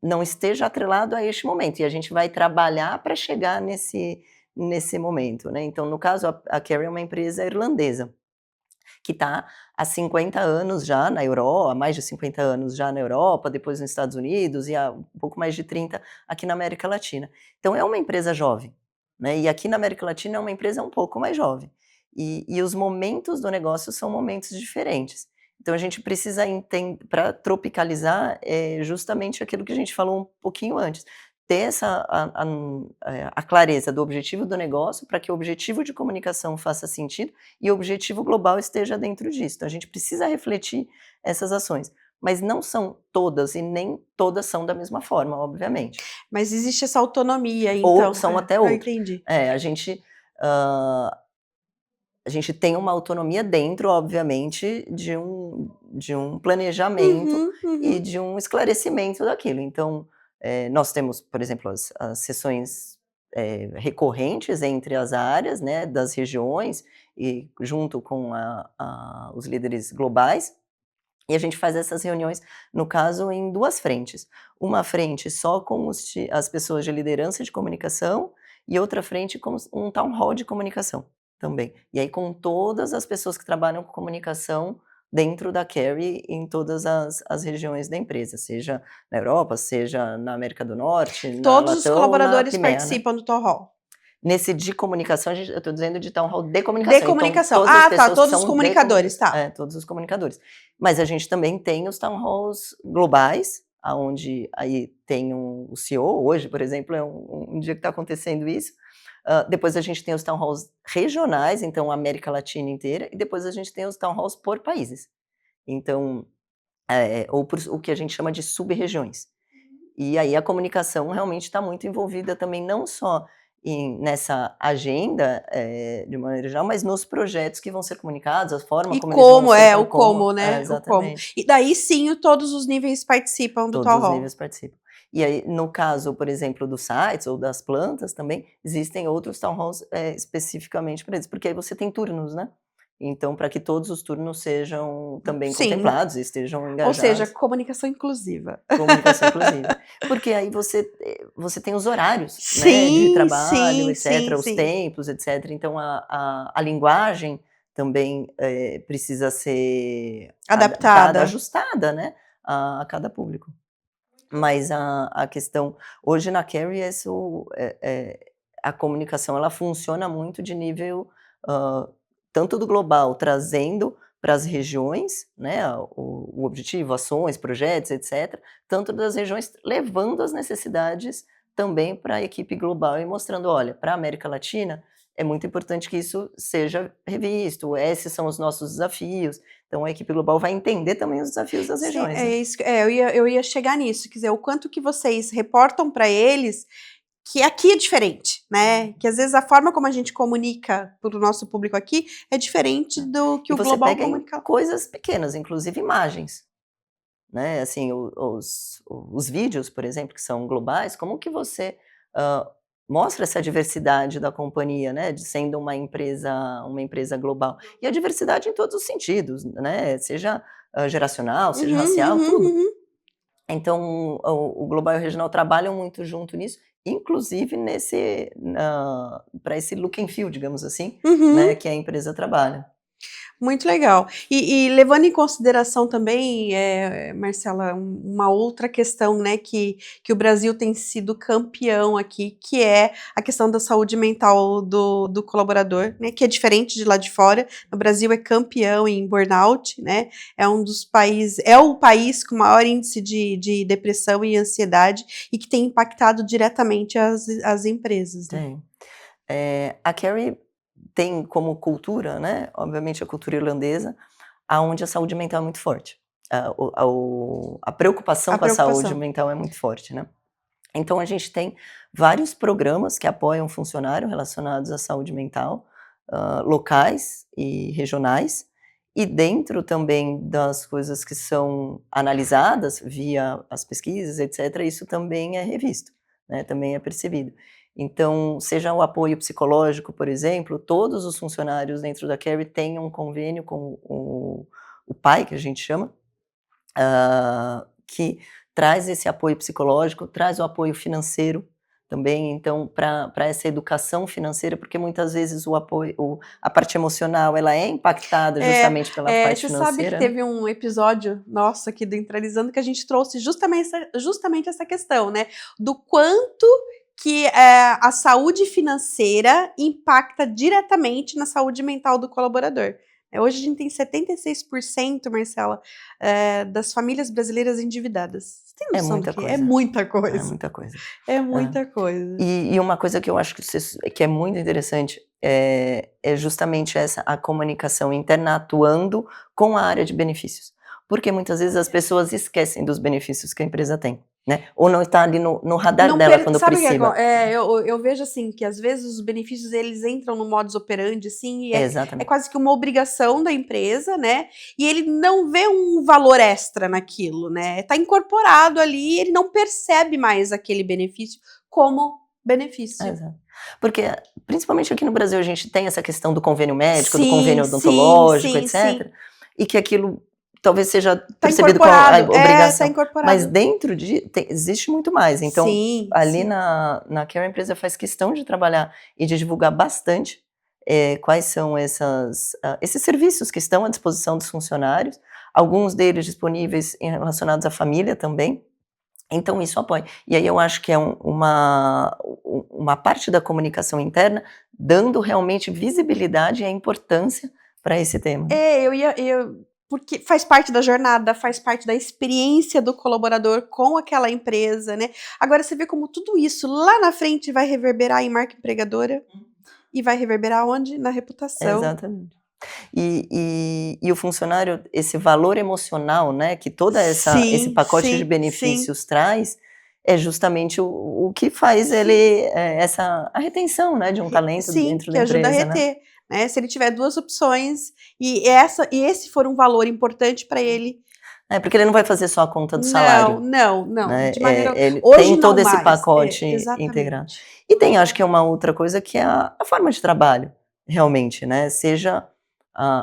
não esteja atrelado a este momento, e a gente vai trabalhar para chegar nesse momento, né. Então, no caso, a Carry é uma empresa irlandesa, que está há 50 anos já na Europa, há mais de 50 anos já na Europa, depois nos Estados Unidos e há um pouco mais de 30 aqui na América Latina. Então é uma empresa jovem, né, e aqui na América Latina é uma empresa um pouco mais jovem. E os momentos do negócio são momentos diferentes. Então a gente precisa entender, para tropicalizar, justamente aquilo que a gente falou um pouquinho antes, ter a clareza do objetivo do negócio, para que o objetivo de comunicação faça sentido e o objetivo global esteja dentro disso. Então a gente precisa refletir essas ações, mas não são todas e nem todas são da mesma forma, obviamente. Mas existe essa autonomia Ou então. são até Eu outras. entendi. Hã, a gente tem uma autonomia dentro, obviamente, de um planejamento Uhum, e uhum. de um esclarecimento daquilo. Então, nós temos, por exemplo, as sessões, recorrentes entre as áreas, né, das regiões e junto com os líderes globais, e a gente faz essas reuniões, no caso, em 2 frentes. Uma frente só com as pessoas de liderança de comunicação e outra frente com um town hall de comunicação, também. E aí com todas as pessoas que trabalham com comunicação dentro da Carry em todas as regiões da empresa, seja na Europa, seja na América do Norte, na Todos os Latam ou na colaboradores CIMEA, né. participam do town hall? Nesse de comunicação, eu estou dizendo de town hall de De comunicação, então comunicação. todas as Ah, tá, pessoas que todos os são de comunicadores, comunicação, tá. todos os comunicadores. Mas a gente também tem os town halls globais, aonde aí tem o CEO, hoje, por exemplo, é um dia que está acontecendo isso. Depois a gente tem os town halls regionais, então a América Latina inteira, e depois a gente tem os town halls por países. Então ou por o que a gente chama de sub-regiões. E aí a comunicação realmente está muito envolvida também, não só nessa agenda, de maneira geral, mas nos projetos que vão ser comunicados, a forma E como eles vão como, ser, o como, né? O como. exatamente. E daí sim, todos os níveis participam do Todos Town os Hall. níveis participam. E aí, no caso, por exemplo, dos sites ou das plantas também, existem outros town halls, especificamente para eles, porque aí você tem turnos, né. Então, para que todos os turnos sejam também Sim, contemplados e estejam ou seja, engajados. comunicação inclusiva. Comunicação inclusiva. Porque aí você tem os horários, né, de Sim, trabalho, sim, sim, etcétera, os sim. tempos, etcétera. Então a linguagem também, precisa ser adaptada, Adaptada. ajustada, né, a cada público. Mas a questão hoje na Carry a comunicação ela funciona muito de nível, hã, tanto do global, trazendo para as regiões, né, o objetivo, ações, projetos, etcétera, tanto das regiões levando as necessidades também para a equipe global e mostrando: "Olha, para a América Latina, é muito importante que isso seja revisto, esses são os nossos desafios". Então a equipe global vai entender também os desafios das Sim, regiões, né. é isso, eu ia chegar nisso, quer dizer, o quanto que vocês reportam para eles que aqui é diferente, né, que às vezes a forma como a gente comunica para o nosso público aqui é diferente do que E o você global pega em comunica lá. coisas pequenas, inclusive imagens, né, assim, os vídeos, por exemplo, que são globais, como que você, hã, mostra essa diversidade da companhia, né, de sendo uma empresa global. E a diversidade em todos os sentidos, né, seja, geracional, seja Uhum, racial, uhum, tudo. uhum. Então o global e o regional trabalham muito junto nisso, inclusive para esse look and feel, digamos assim, Uhum. né, que a empresa trabalha. Muito legal. E levando em consideração também, Marcela, uma outra questão, né, que o Brasil tem sido campeão aqui, que é a questão da saúde mental do colaborador, né, que é diferente de lá de fora. O Brasil é campeão em burnout, né, é o país com maior índice de depressão e ansiedade e que tem impactado diretamente as empresas, né. Tem. A Carrie tem como cultura, né, obviamente a cultura irlandesa, aonde a saúde mental é muito forte. A preocupação A com a saúde preocupação. mental é muito forte, né. Então a gente tem vários programas que apoiam o funcionário relacionados à saúde mental, locais e regionais, e dentro também das coisas que são analisadas via as pesquisas, etcétera, isso também é revisto, né, também é percebido. Então, seja o apoio psicológico, por exemplo, todos os funcionários dentro da Carry têm um convênio com o PAI, que a gente chama, que traz esse apoio psicológico, traz o apoio financeiro também, então para essa educação financeira, porque muitas vezes a parte emocional ela é impactada justamente pela parte Você sabe que financeira, né. teve um episódio nosso aqui do Entralizando que a gente trouxe justamente essa questão, né, do quanto que, a saúde financeira impacta diretamente na saúde mental do colaborador. Hoje a gente tem 76%, Marcela, das famílias brasileiras endividadas. Você tem É noção do muita que é? É coisa, muita é coisa, muita coisa. é É. muita coisa. E uma coisa que eu acho que é muito interessante, é justamente essa, a comunicação interna atuando com a área de benefícios. Porque muitas vezes as pessoas esquecem dos benefícios que a empresa tem, né, ou não está ali no radar Não dela per quando Sabe o que precisa. eu vejo, assim, que às vezes os benefícios eles entram no modus operandi, assim, e é Exatamente, quase que uma obrigação da empresa, né, e ele não vê um valor extra naquilo, né, tá incorporado ali, ele não percebe mais aquele benefício como benefício. exato. Porque, principalmente aqui no Brasil, a gente tem essa questão do convênio médico, do Sim, convênio sim, odontológico, sim, sim. etcétera, e que aquilo talvez seja Tá percebido como a incorporado, tá obrigação, mas incorporado. dentro existe muito mais. Então, Sim, ali sim. na Care, a empresa faz questão de trabalhar e de divulgar bastante, quais são esses serviços que estão à disposição dos funcionários, alguns deles disponíveis relacionados à família também, então isso apoia. E aí eu acho que é uma parte da comunicação interna, dando realmente visibilidade e importância para esse tema. Porque faz parte da jornada, faz parte da experiência do colaborador com aquela empresa, né. Agora você vê como tudo isso lá na frente vai reverberar em marca empregadora, e vai reverberar onde? Na reputação. Exatamente. E o funcionário, esse valor emocional, né, que toda esse Sim, pacote de sim, sim. benefícios traz, é justamente o que faz ele, a retenção, né, de um talento Sim, dentro que da ajuda a empresa, né. reter, né, se ele tiver 2 opções e esse for um valor importante para ele. É, porque ele não vai fazer só a conta do Não, salário, não, não, né, de maneira ele tem hoje todo não esse mais. É, pacote integrado. exatamente. E tem, acho que é uma outra coisa que é a forma de trabalho, realmente, né, seja,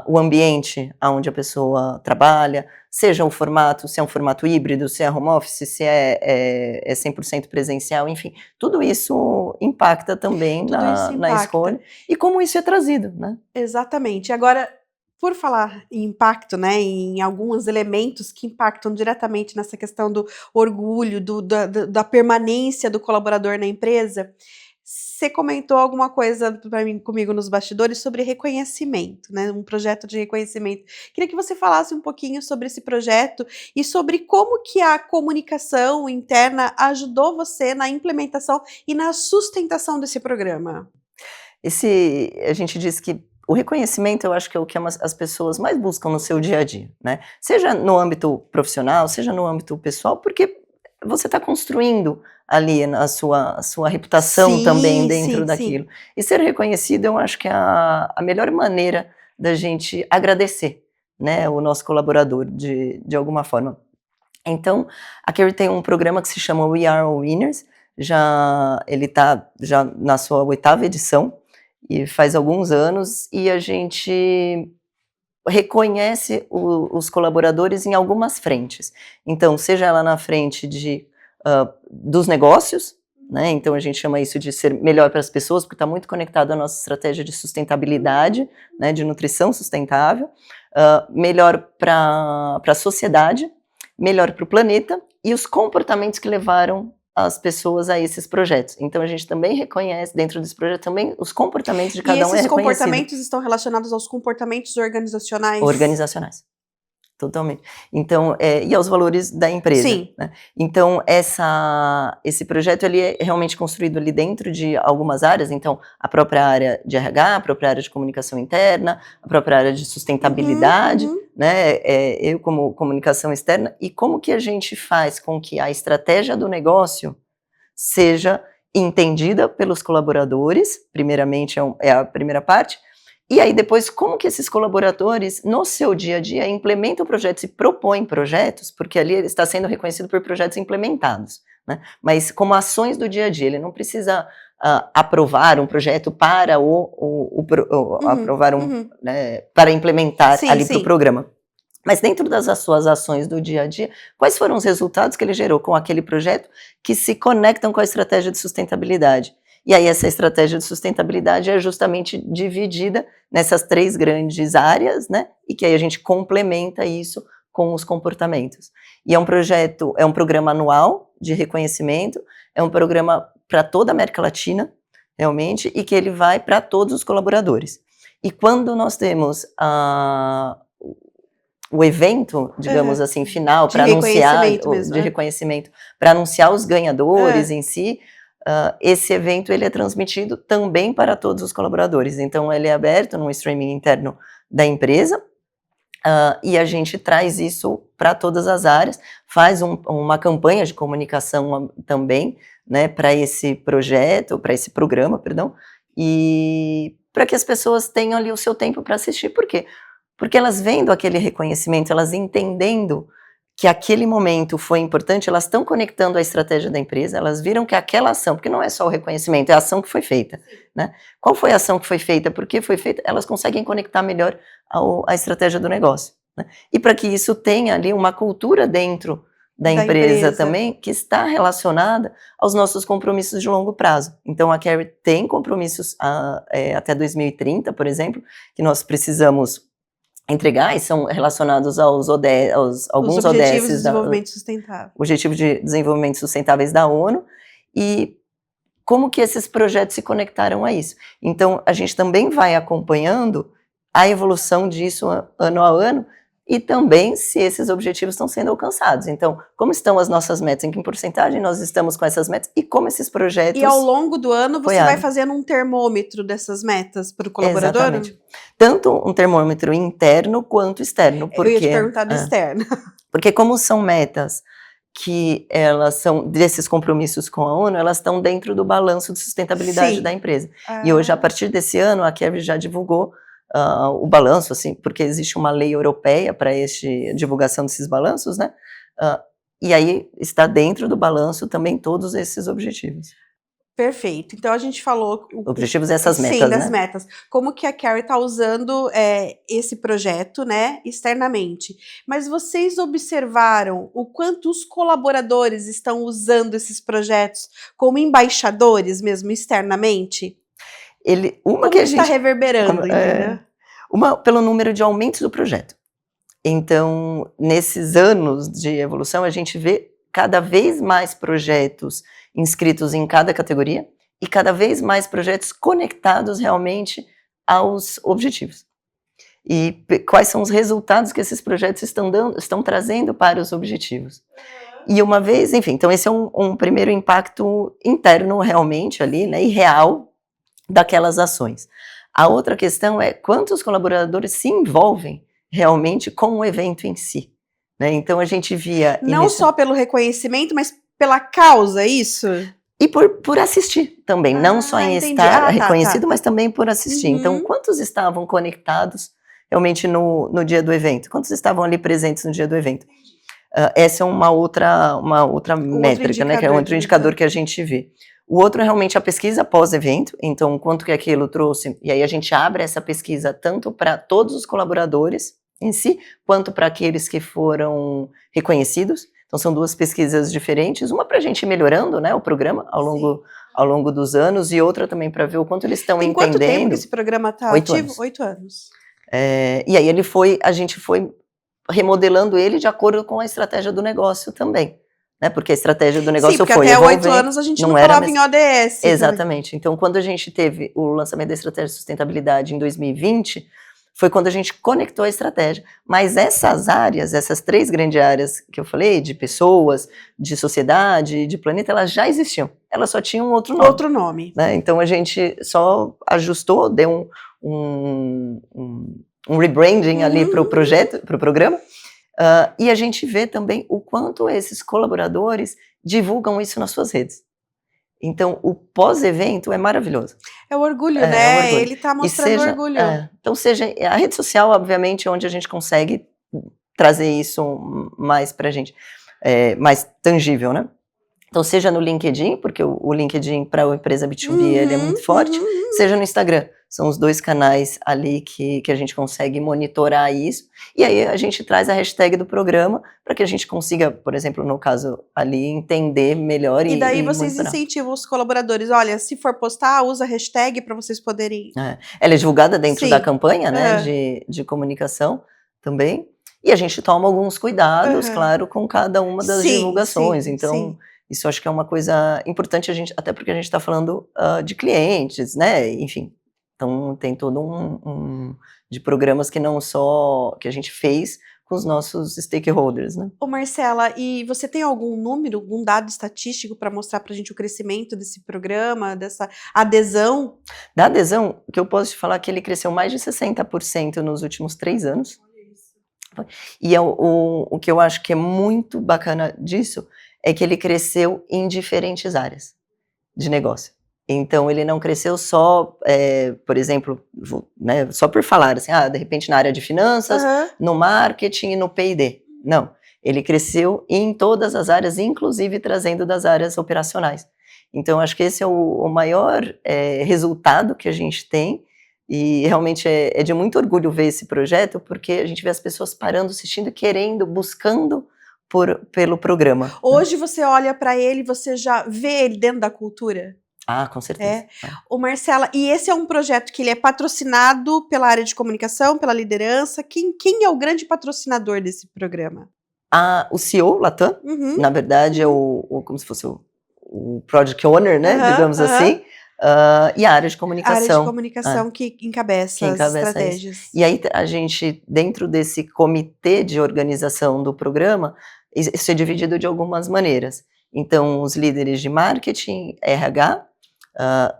o ambiente aonde a pessoa trabalha, seja o formato, se é um formato híbrido, se é home office, se é 100% presencial, enfim, tudo isso impacta também Tudo isso na impacta. escolha e como isso é trazido, né. Exatamente. Agora, por falar em impacto, né, em alguns elementos que impactam diretamente nessa questão do orgulho, da permanência do colaborador na empresa, você comentou alguma coisa para mim comigo nos bastidores sobre reconhecimento, né, um projeto de reconhecimento. Queria que você falasse um pouquinho sobre esse projeto e sobre como que a comunicação interna ajudou você na implementação e na sustentação desse programa. A gente diz que o reconhecimento eu acho que é o que as pessoas mais buscam no seu dia a dia, né. Seja no âmbito profissional, seja no âmbito pessoal, porque você está construindo ali a sua reputação também Sim, dentro sim, daquilo. sim. E ser reconhecido eu acho que é a melhor maneira da gente agradecer, né, o nosso colaborador de alguma forma. Então, a Carry tem um programa que se chama We Are All Winners, ele está já na sua 8ª edição, e faz alguns anos, e a gente reconhece os colaboradores em algumas frentes. Então, seja ela na frente dos negócios, né, então a gente chama isso de ser melhor para as pessoas, porque está muito conectado à nossa estratégia de sustentabilidade, né, de nutrição sustentável, melhor para a sociedade, melhor para o planeta, e os comportamentos que levaram as pessoas a esses projetos. Então a gente também reconhece, dentro desse projeto também, os comportamentos de E cada um é esses reconhecido. comportamentos estão relacionados aos comportamentos organizacionais? Organizacionais. Totalmente. Então, e aos valores da empresa, Sim. né. Então esse projeto ele é realmente construído ali dentro de algumas áreas, então a própria área de RH, a própria área de comunicação interna, a própria área de Uhum, sustentabilidade, uhum. né, eu como comunicação externa, e como que a gente faz com que a estratégia do negócio seja entendida pelos colaboradores, primeiramente é a primeira parte, e aí depois como que esses colaboradores, no seu dia a dia, implementam projetos e propõem projetos, porque ali ele está sendo reconhecido por projetos implementados, né, mas como ações do dia a dia, ele não precisa, aprovar um projeto para Uhum, aprovar uhum. né, para implementar Sim, ali para o sim. programa. Mas dentro das suas ações do dia a dia, quais foram os resultados que ele gerou com aquele projeto que se conectam com a estratégia de sustentabilidade? E aí essa estratégia de sustentabilidade é justamente dividida nessas 3 grandes áreas, né, e que aí a gente complementa isso com os comportamentos. E é um programa anual de reconhecimento, é um programa para toda a América Latina, realmente, e que ele vai para todos os colaboradores. E quando nós temos o evento, digamos Aham. assim, final De para anunciar reconhecimento o mesmo. de reconhecimento, para anunciar os ganhadores Hã. em si, esse evento ele é transmitido também para todos os colaboradores, então ele é aberto num streaming interno da empresa, e a gente traz isso para todas as áreas, faz uma campanha de comunicação também, né, para esse projeto, para esse programa, perdão, e para que as pessoas tenham ali o seu tempo para assistir. Por quê? Porque elas vendo aquele reconhecimento, elas entendendo que aquele momento foi importante, elas estão conectando a estratégia da empresa, elas viram que aquela ação, porque não é só o reconhecimento, é a ação que foi feita, né. Qual foi a ação que foi feita, por que foi feita, elas conseguem conectar melhor à estratégia do negócio, né. E para que isso tenha ali uma cultura dentro da Da empresa empresa. também, que está relacionada aos nossos compromissos de longo prazo. Então a Carry tem compromissos, até 2030, por exemplo, que nós precisamos entregar, e são relacionados aos Os alguns Objetivos de ODSs Desenvolvimento Sustentável. Objetivos de Desenvolvimento Sustentáveis da ONU, e como que esses projetos se conectaram a isso. Então, a gente também vai acompanhando a evolução disso ano a ano, e também se esses objetivos estão sendo alcançados. Então, como estão as nossas metas, em que porcentagem nós estamos com essas metas e como esses projetos E ao longo do ano você vai apoiaram. fazendo um termômetro dessas metas para o colaborador? Exatamente. Tanto um termômetro interno quanto externo, Eu ia te porque perguntar do externo. porque como são metas que elas são desses compromissos com a ONU, elas estão dentro do balanço de sustentabilidade Sim. da empresa. E hoje, a partir desse ano, a Carey já divulgou o balanço, assim, porque existe uma lei europeia para a divulgação desses balanços, né? E aí está dentro do balanço também todos esses objetivos. Perfeito. Então a gente falou Objetivos, essas metas, sim, das né? metas. Como que a Carey está usando esse projeto, né, externamente. Mas vocês observaram o quanto os colaboradores estão usando esses projetos como embaixadores mesmo externamente? Como que está reverberando, entendeu? Pelo número de aumentos do projeto. Então, nesses anos de evolução, a gente vê cada vez mais projetos inscritos em cada categoria e cada vez mais projetos conectados realmente aos objetivos. E quais são os resultados que esses projetos estão trazendo para os objetivos. E uma vez, enfim, então esse é um primeiro impacto interno realmente ali, né, e real daquelas ações. A outra questão é quantos colaboradores se envolvem realmente com o evento em si, né? Então a gente via não só pelo reconhecimento, mas pela causa, é isso? E por assistir também, não só em estar reconhecido, mas também por assistir. Então, quantos estavam conectados realmente no dia do evento? Quantos estavam ali presentes no dia do evento? Essa é uma outra métrica, né? Que é outro indicador que a gente vê. O outro é realmente a pesquisa pós-evento, então quanto que aquilo trouxe, e aí a gente abre essa pesquisa tanto para todos os colaboradores em si, quanto para aqueles que foram reconhecidos. Então são duas pesquisas diferentes, uma para a gente ir melhorando, né, o programa ao longo dos anos, e outra também para ver o quanto eles estão entendendo. Quanto tempo que esse programa está ativo? 8 anos. E aí a gente foi remodelando ele de acordo com a estratégia do negócio também. Né, porque a estratégia do negócio foi até 8 anos a gente não falava em ODS. Exatamente. Também. Então, quando a gente teve o lançamento da estratégia de sustentabilidade em 2020, foi quando a gente conectou a estratégia. Mas essas áreas, essas 3 grandes áreas que eu falei, de pessoas, de sociedade, de planeta, elas já existiam. Elas só tinham outro nome. Né? Então, a gente só ajustou, deu um rebranding ali para o projeto, para o programa. E a gente vê também o quanto esses colaboradores divulgam isso nas suas redes. Então, o pós-evento é maravilhoso. É o orgulho, né? Orgulho. Ele está mostrando orgulho. Então, seja a rede social, obviamente, é onde a gente consegue trazer isso mais pra gente, mais tangível, né? Então, seja no LinkedIn, porque o LinkedIn para a empresa B2B ele é muito forte, seja no Instagram. São os 2 canais ali que a gente consegue monitorar isso. E aí a gente traz a hashtag do programa para que a gente consiga, por exemplo, no caso ali, entender melhor. E daí vocês incentivam os colaboradores, olha, se for postar, usa a hashtag para vocês poderem... Ela é divulgada dentro da campanha, né, de comunicação também. E a gente toma alguns cuidados, claro, com cada uma das divulgações. Então... Isso acho que é uma coisa importante, até porque a gente está falando de clientes, né? Enfim, então tem todo de programas que não só que a gente fez com os nossos stakeholders, né? Ô Marcela, e você tem algum número, algum dado estatístico para mostrar para a gente o crescimento desse programa, dessa adesão? Da adesão, o que eu posso te falar é que ele cresceu mais de 60% nos últimos 3 anos. E o que eu acho que é muito bacana disso é que ele cresceu em diferentes áreas de negócio. Então, ele não cresceu só, por exemplo, né, só por falar, assim, de repente na área de finanças, no marketing e no P&D. Não, ele cresceu em todas as áreas, inclusive trazendo das áreas operacionais. Então, acho que esse é o maior resultado que a gente tem, e realmente é de muito orgulho ver esse projeto, porque a gente vê as pessoas parando, assistindo, querendo, buscando pelo programa. Hoje você olha para ele, você já vê ele dentro da cultura? Com certeza. Ô Marcela, e esse é um projeto que ele é patrocinado pela área de comunicação, pela liderança. Quem é o grande patrocinador desse programa? O CEO, Latam, na verdade é como se fosse o Project Owner, né, digamos assim. e a área de A comunicação. área de comunicação que encabeça as estratégias. Isso. E aí a gente, dentro desse comitê de organização do programa, isso é dividido de algumas maneiras. Então, os líderes de marketing, RH,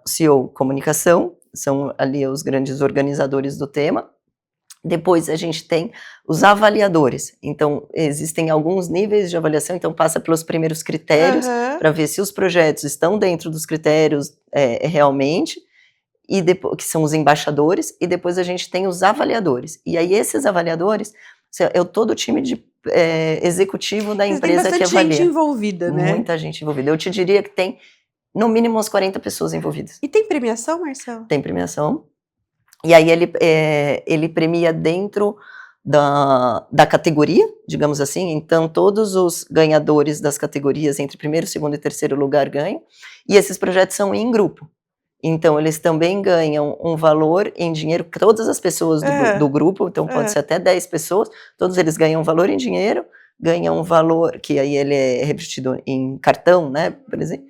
CEO comunicação, são ali os grandes organizadores do tema. Depois a gente tem os avaliadores. Então, existem alguns níveis de avaliação, então passa pelos primeiros critérios para ver se os projetos estão dentro dos critérios realmente, e depois, que são os embaixadores, e depois a gente tem os avaliadores. E aí esses avaliadores é todo o time de executivo da empresa que avalia. Tem bastante gente envolvida, né? Muita gente envolvida. Eu te diria que tem no mínimo umas 40 pessoas envolvidas. E tem premiação, Marcelo? Tem premiação. E aí ele premia dentro da categoria, digamos assim. Então todos os ganhadores das categorias entre primeiro, segundo e terceiro lugar ganham. E esses projetos são em grupo. Então eles também ganham um valor em dinheiro, todas as pessoas do grupo, então pode ser até 10 pessoas, todos eles ganham um valor em dinheiro, ganham um valor, que aí ele é revertido em cartão, né, por exemplo,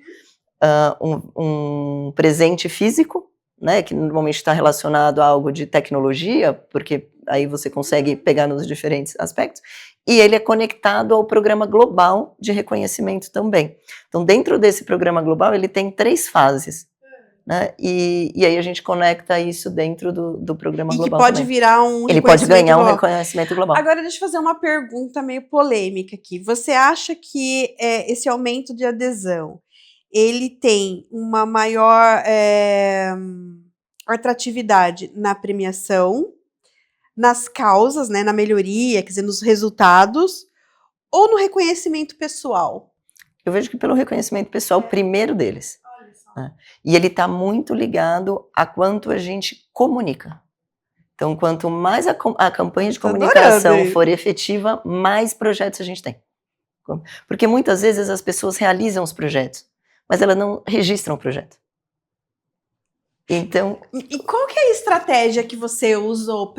um presente físico, né, que normalmente está relacionado a algo de tecnologia, porque aí você consegue pegar nos diferentes aspectos, e ele é conectado ao programa global de reconhecimento também. Então, dentro desse programa global, ele tem 3 fases, né, e aí a gente conecta isso dentro do programa global. E que pode também virar um Ele pode ganhar um reconhecimento global. Agora, deixa eu fazer uma pergunta meio polêmica aqui. Você acha que esse aumento de adesão, ele tem uma maior atratividade na premiação, nas causas, né, na melhoria, quer dizer, nos resultados, ou no reconhecimento pessoal? Eu vejo que pelo reconhecimento pessoal, primeiro deles. Né? E ele está muito ligado a quanto a gente comunica. Então, quanto mais a campanha de comunicação for efetiva, mais projetos a gente tem. Porque muitas vezes as pessoas realizam os projetos, mas elas não registram o projeto. Então, e qual que é a estratégia que você usou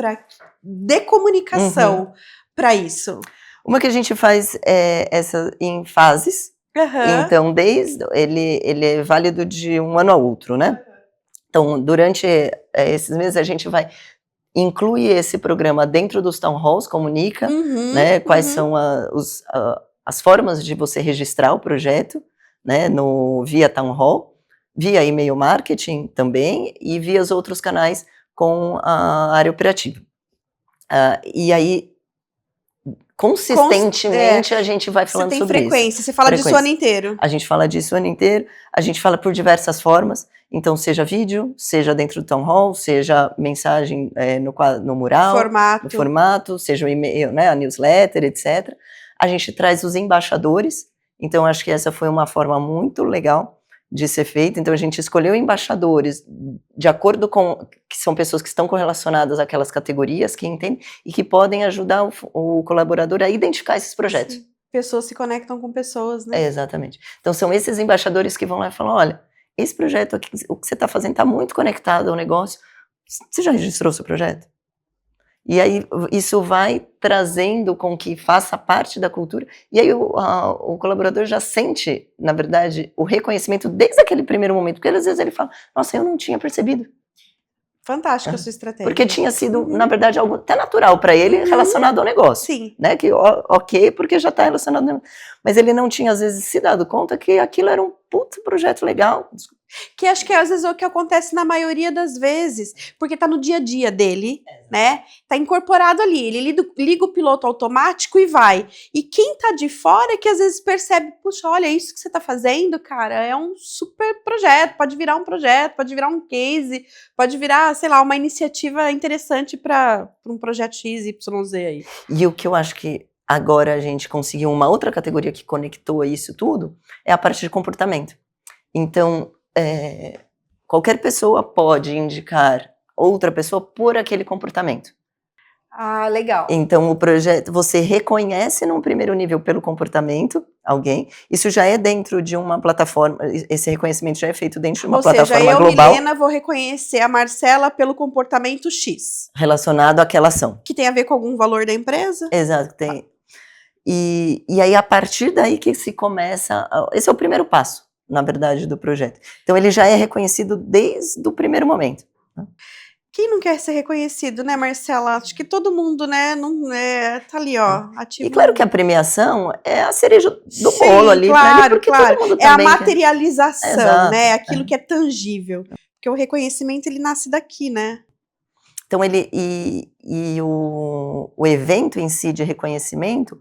de comunicação para isso? Uma que a gente faz essa em fases. Então, ele é válido de um ano a outro, né? Então, durante esses meses a gente vai incluir esse programa dentro dos town halls, comunica, né? Quais são as formas de você registrar o projeto, né? Via town hall, via e-mail marketing também, e via os outros canais com a área operativa. E aí, consistentemente, a gente vai falando sobre isso. Você fala disso o ano inteiro. A gente fala disso o ano inteiro, a gente fala por diversas formas, então seja vídeo, seja dentro do town hall, seja mensagem no mural, no formato, seja o e-mail, né, a newsletter, etc. A gente traz os embaixadores, então acho que essa foi uma forma muito legal de ser feita. Então a gente escolheu embaixadores de acordo com que são pessoas que estão correlacionadas àquelas categorias, que entendem e que podem ajudar o colaborador a identificar esses projetos. Sim. Pessoas se conectam com pessoas, né? Exatamente. Então são esses embaixadores que vão lá e falam, olha, esse projeto aqui, o que você está fazendo está muito conectado ao negócio. Você já registrou o seu projeto? E aí isso vai trazendo com que faça parte da cultura, e aí o colaborador já sente, na verdade, o reconhecimento desde aquele primeiro momento, porque às vezes ele fala, nossa, eu não tinha percebido. Fantástica a sua estratégia. Porque tinha sido, na verdade, algo até natural para ele relacionado ao negócio. Sim. Né? Que ok, porque já está relacionado ao negócio. Mas ele não tinha, às vezes, se dado conta que aquilo era um puto projeto legal. Que acho que às vezes é o que acontece na maioria das vezes, porque tá no dia a dia dele, né? Tá incorporado ali, ele liga o piloto automático e vai. E quem tá de fora é que às vezes percebe, puxa, olha, isso que você tá fazendo, cara, é um super projeto, pode virar um projeto, pode virar um case, pode virar, sei lá, uma iniciativa interessante para um projeto XYZ aí. E o que eu acho que agora a gente conseguiu uma outra categoria que conectou a isso tudo, é a parte de comportamento. Então, qualquer pessoa pode indicar outra pessoa por aquele comportamento. Ah, legal. Então, o projeto, você reconhece num primeiro nível pelo comportamento alguém, isso já é dentro de uma plataforma, esse reconhecimento já é feito dentro de uma plataforma global. Ou seja, eu, Milena, vou reconhecer a Marcela pelo comportamento X. Relacionado àquela ação. Que tem a ver com algum valor da empresa? Exato, tem. E aí, a partir daí que se começa, esse é o primeiro passo. na verdade, do projeto. Então ele já é reconhecido desde o primeiro momento. Quem não quer ser reconhecido, né, Marcela? Acho que todo mundo, né, não, tá ali, ó, ativo. E claro que a premiação é a cereja do Sim, bolo ali, claro, pra ele, porque claro. todo mundo É a também quer. materialização, Exato, né? Aquilo que é tangível. Porque o reconhecimento, ele nasce daqui, né? Então o evento em si de reconhecimento,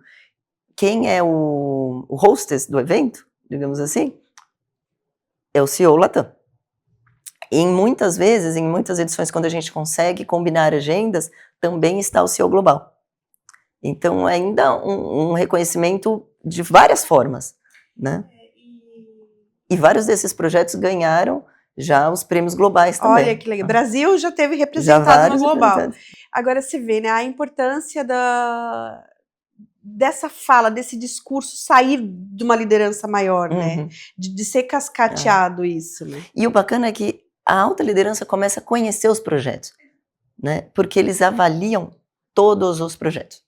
quem é o hostess do evento, digamos assim, é o CEO Latam. E muitas vezes, em muitas edições, quando a gente consegue combinar agendas, também está o CEO Global. Então, ainda um reconhecimento de várias formas, né? E vários desses projetos ganharam já os prêmios globais também. Olha que legal. Brasil já teve Já representado no vários global. representantes. Agora você vê, né, a importância dessa fala, desse discurso sair de uma liderança maior, né? De ser cascateado isso, né? E o bacana é que a alta liderança começa a conhecer os projetos, né? Porque eles avaliam todos os projetos.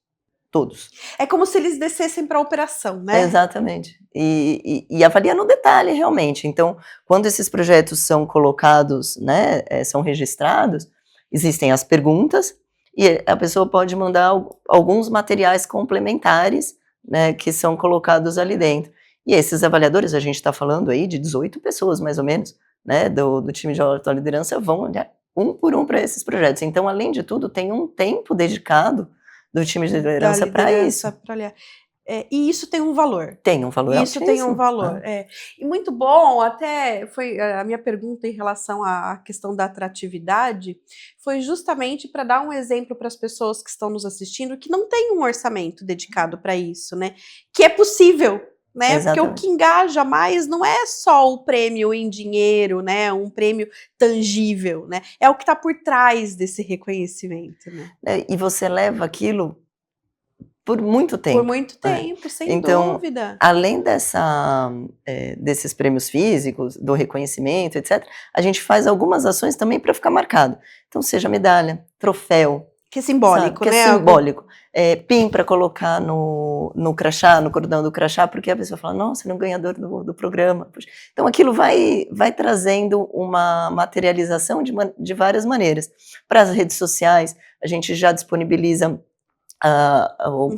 Todos. É como se eles descessem para a operação, né? Exatamente. E avalia no detalhe, realmente. Então, quando esses projetos são colocados, né, são registrados, existem as perguntas e a pessoa pode mandar alguns materiais complementares, né, que são colocados ali dentro. E esses avaliadores, a gente está falando aí de 18 pessoas, mais ou menos, né, do time de alta liderança, vão olhar um por um para esses projetos. Então, além de tudo, tem um tempo dedicado do time de liderança para isso. Pra olhar. E isso tem um valor. Tem um valor Isso tem um altíssimo. valor. E muito bom, até foi a minha pergunta em relação à questão da atratividade, foi justamente para dar um exemplo para as pessoas que estão nos assistindo que não tem um orçamento dedicado para isso, né? Que é possível. Né? Porque o que engaja mais não é só o prêmio em dinheiro, né? Um prêmio tangível, né? É o que está por trás desse reconhecimento, né? E você leva aquilo por muito tempo. Por muito tempo, sem então, dúvida. Além desses prêmios físicos, do reconhecimento, etc., a gente faz algumas ações também para ficar marcado. Então, seja medalha, troféu. Que é simbólico, sabe? né? Que é simbólico. PIN para colocar no crachá, no cordão do crachá, porque a pessoa fala, nossa, ele é um ganhador do programa. Então, aquilo vai trazendo uma materialização de várias maneiras. Para as redes sociais, a gente já disponibiliza um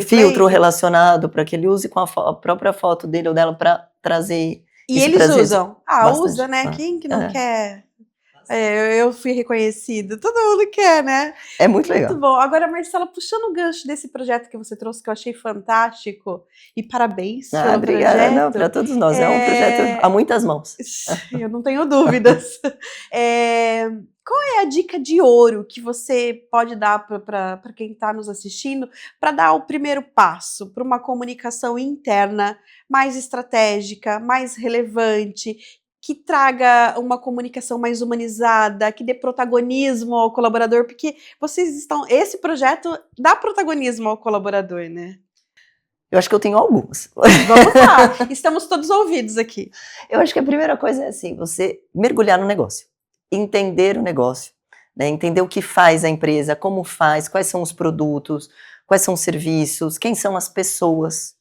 filtro relacionado para que ele use com a própria foto dele ou dela para trazer. E eles usam. Usa, né? Quem que não quer? Eu fui reconhecida. Todo mundo quer, né? É muito legal. Muito bom. Agora, Marcela, puxando o gancho desse projeto que você trouxe, que eu achei fantástico, e parabéns pelo obrigada. projeto. Não, para todos nós. É um projeto a muitas mãos. Eu não tenho dúvidas. Qual é a dica de ouro que você pode dar para quem está nos assistindo para dar o primeiro passo para uma comunicação interna mais estratégica, mais relevante, que traga uma comunicação mais humanizada, que dê protagonismo ao colaborador, porque esse projeto dá protagonismo ao colaborador, né? Eu acho que eu tenho algumas. Vamos lá, estamos todos ouvidos aqui. Eu acho que a primeira coisa é assim, você mergulhar no negócio, entender o negócio, né? Entender o que faz a empresa, como faz, quais são os produtos, quais são os serviços, quem são as pessoas,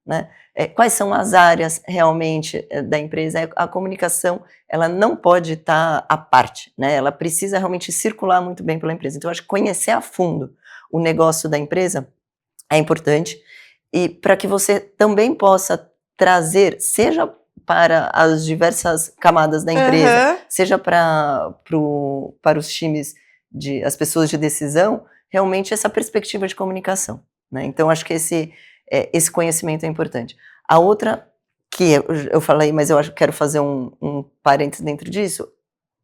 né? Quais são as áreas realmente da empresa. A comunicação, ela não pode estar à parte, né? Ela precisa realmente circular muito bem pela empresa. Então, eu acho que conhecer a fundo o negócio da empresa é importante, e para que você também possa trazer, seja para as diversas camadas da empresa, seja para os times, as pessoas de decisão, realmente essa perspectiva de comunicação, né? Então, acho que esse conhecimento é importante. A outra, que eu falei, mas eu acho que quero fazer um parênteses dentro disso,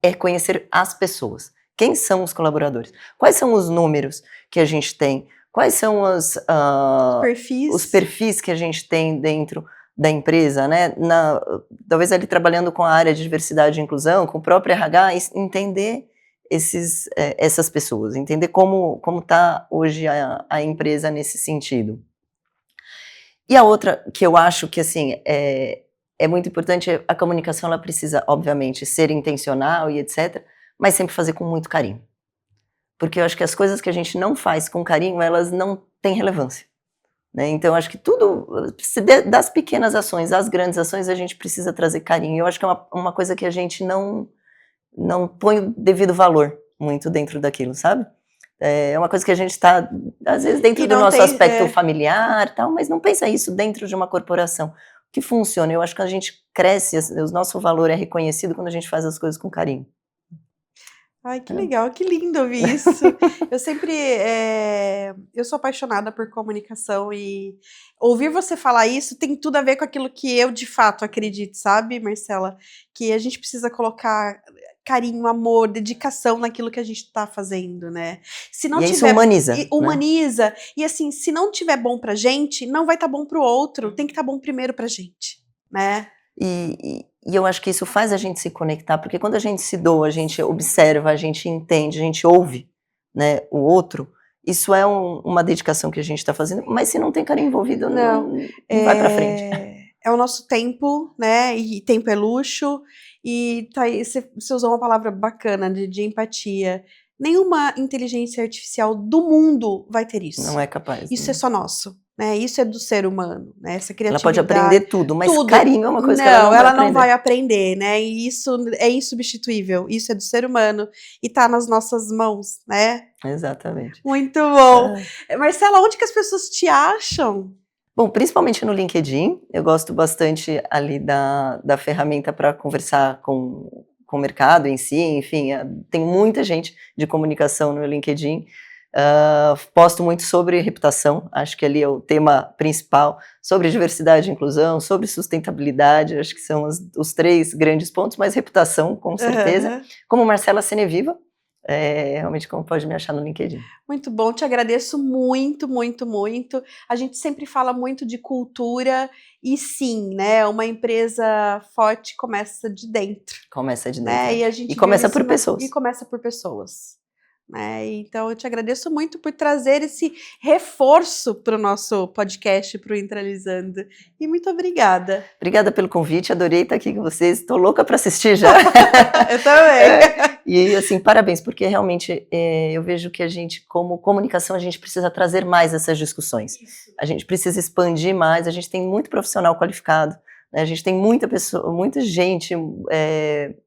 é conhecer as pessoas. Quem são os colaboradores? Quais são os números que a gente tem? Quais são os perfis que a gente tem dentro da empresa, né? Talvez ali trabalhando com a área de diversidade e inclusão, com o próprio RH, entender essas pessoas, entender como está hoje a empresa nesse sentido. E a outra que eu acho que assim é muito importante, a comunicação ela precisa, obviamente, ser intencional e etc., mas sempre fazer com muito carinho. Porque eu acho que as coisas que a gente não faz com carinho, elas não têm relevância, né? Então, acho que tudo, das pequenas ações às grandes ações, a gente precisa trazer carinho. Eu acho que é uma coisa que a gente não põe o devido valor muito dentro daquilo, sabe? É uma coisa que a gente está, às vezes, dentro do nosso aspecto familiar, tal, mas não pensa isso dentro de uma corporação. Que funciona. Eu acho que a gente cresce, o nosso valor é reconhecido quando a gente faz as coisas com carinho. Ai, que legal, que lindo ouvir isso. Eu sempre, eu sou apaixonada por comunicação e ouvir você falar isso tem tudo a ver com aquilo que eu de fato acredito, sabe, Marcela? Que a gente precisa colocar carinho, amor, dedicação naquilo que a gente está fazendo, né? Se não e tiver, isso humaniza. Humaniza. Né? E assim, se não tiver bom pra gente, não vai estar bom pro outro. Tem que estar bom primeiro pra gente, né? E eu acho que isso faz a gente se conectar, porque quando a gente se doa, a gente observa, a gente entende, a gente ouve, né, o outro, isso é uma dedicação que a gente está fazendo, mas se não tem carinho envolvido, não vai para frente. É o nosso tempo, né, e tempo é luxo, e tá aí, você usou uma palavra bacana de empatia. Nenhuma inteligência artificial do mundo vai ter isso. Não é capaz. Isso é só nosso. Né, isso é do ser humano, né, essa criatividade. Ela pode aprender tudo, mas carinho é uma coisa que ela não vai aprender, né, e isso é insubstituível, isso é do ser humano e tá nas nossas mãos, né. Exatamente. Muito bom. Marcela, onde que as pessoas te acham? Bom, principalmente no LinkedIn, eu gosto bastante ali da ferramenta para conversar com o mercado em si, enfim, tem muita gente de comunicação no LinkedIn. Posto muito sobre reputação, acho que ali é o tema principal, sobre diversidade e inclusão, sobre sustentabilidade, acho que são os 3 grandes pontos, mas reputação, com certeza. Como Marcela Seneviva, realmente como pode me achar no LinkedIn. Muito bom, te agradeço muito, muito, muito. A gente sempre fala muito de cultura e sim, né, uma empresa forte começa de dentro. Começa de dentro. Né? E começa por pessoas. E começa por pessoas. Né? Então, eu te agradeço muito por trazer esse reforço para o nosso podcast, para o Intralizando. E muito obrigada. Obrigada pelo convite, adorei estar aqui com vocês. Estou louca para assistir já. Eu também. E assim, parabéns, porque realmente eu vejo que a gente, como comunicação, a gente precisa trazer mais essas discussões. Isso. A gente precisa expandir mais, a gente tem muito profissional qualificado. A gente tem muita gente,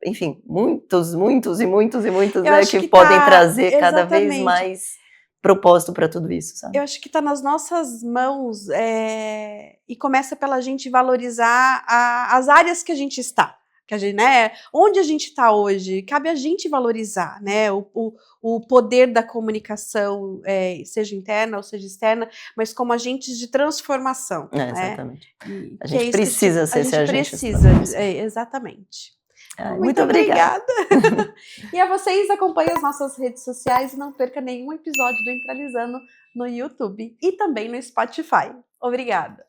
enfim, muitos né, que podem trazer cada vez mais propósito para tudo isso, sabe? Eu acho que está nas nossas mãos e começa pela gente valorizar as áreas que a gente está. Que a gente, né, onde a gente está hoje, cabe a gente valorizar, né, o poder da comunicação, seja interna ou seja externa, mas como agentes de transformação. Exatamente. Né? A gente precisa ser esse agente. Exatamente. Muito obrigada. E a vocês, acompanhem as nossas redes sociais e não perca nenhum episódio do Intralizando no YouTube e também no Spotify. Obrigada.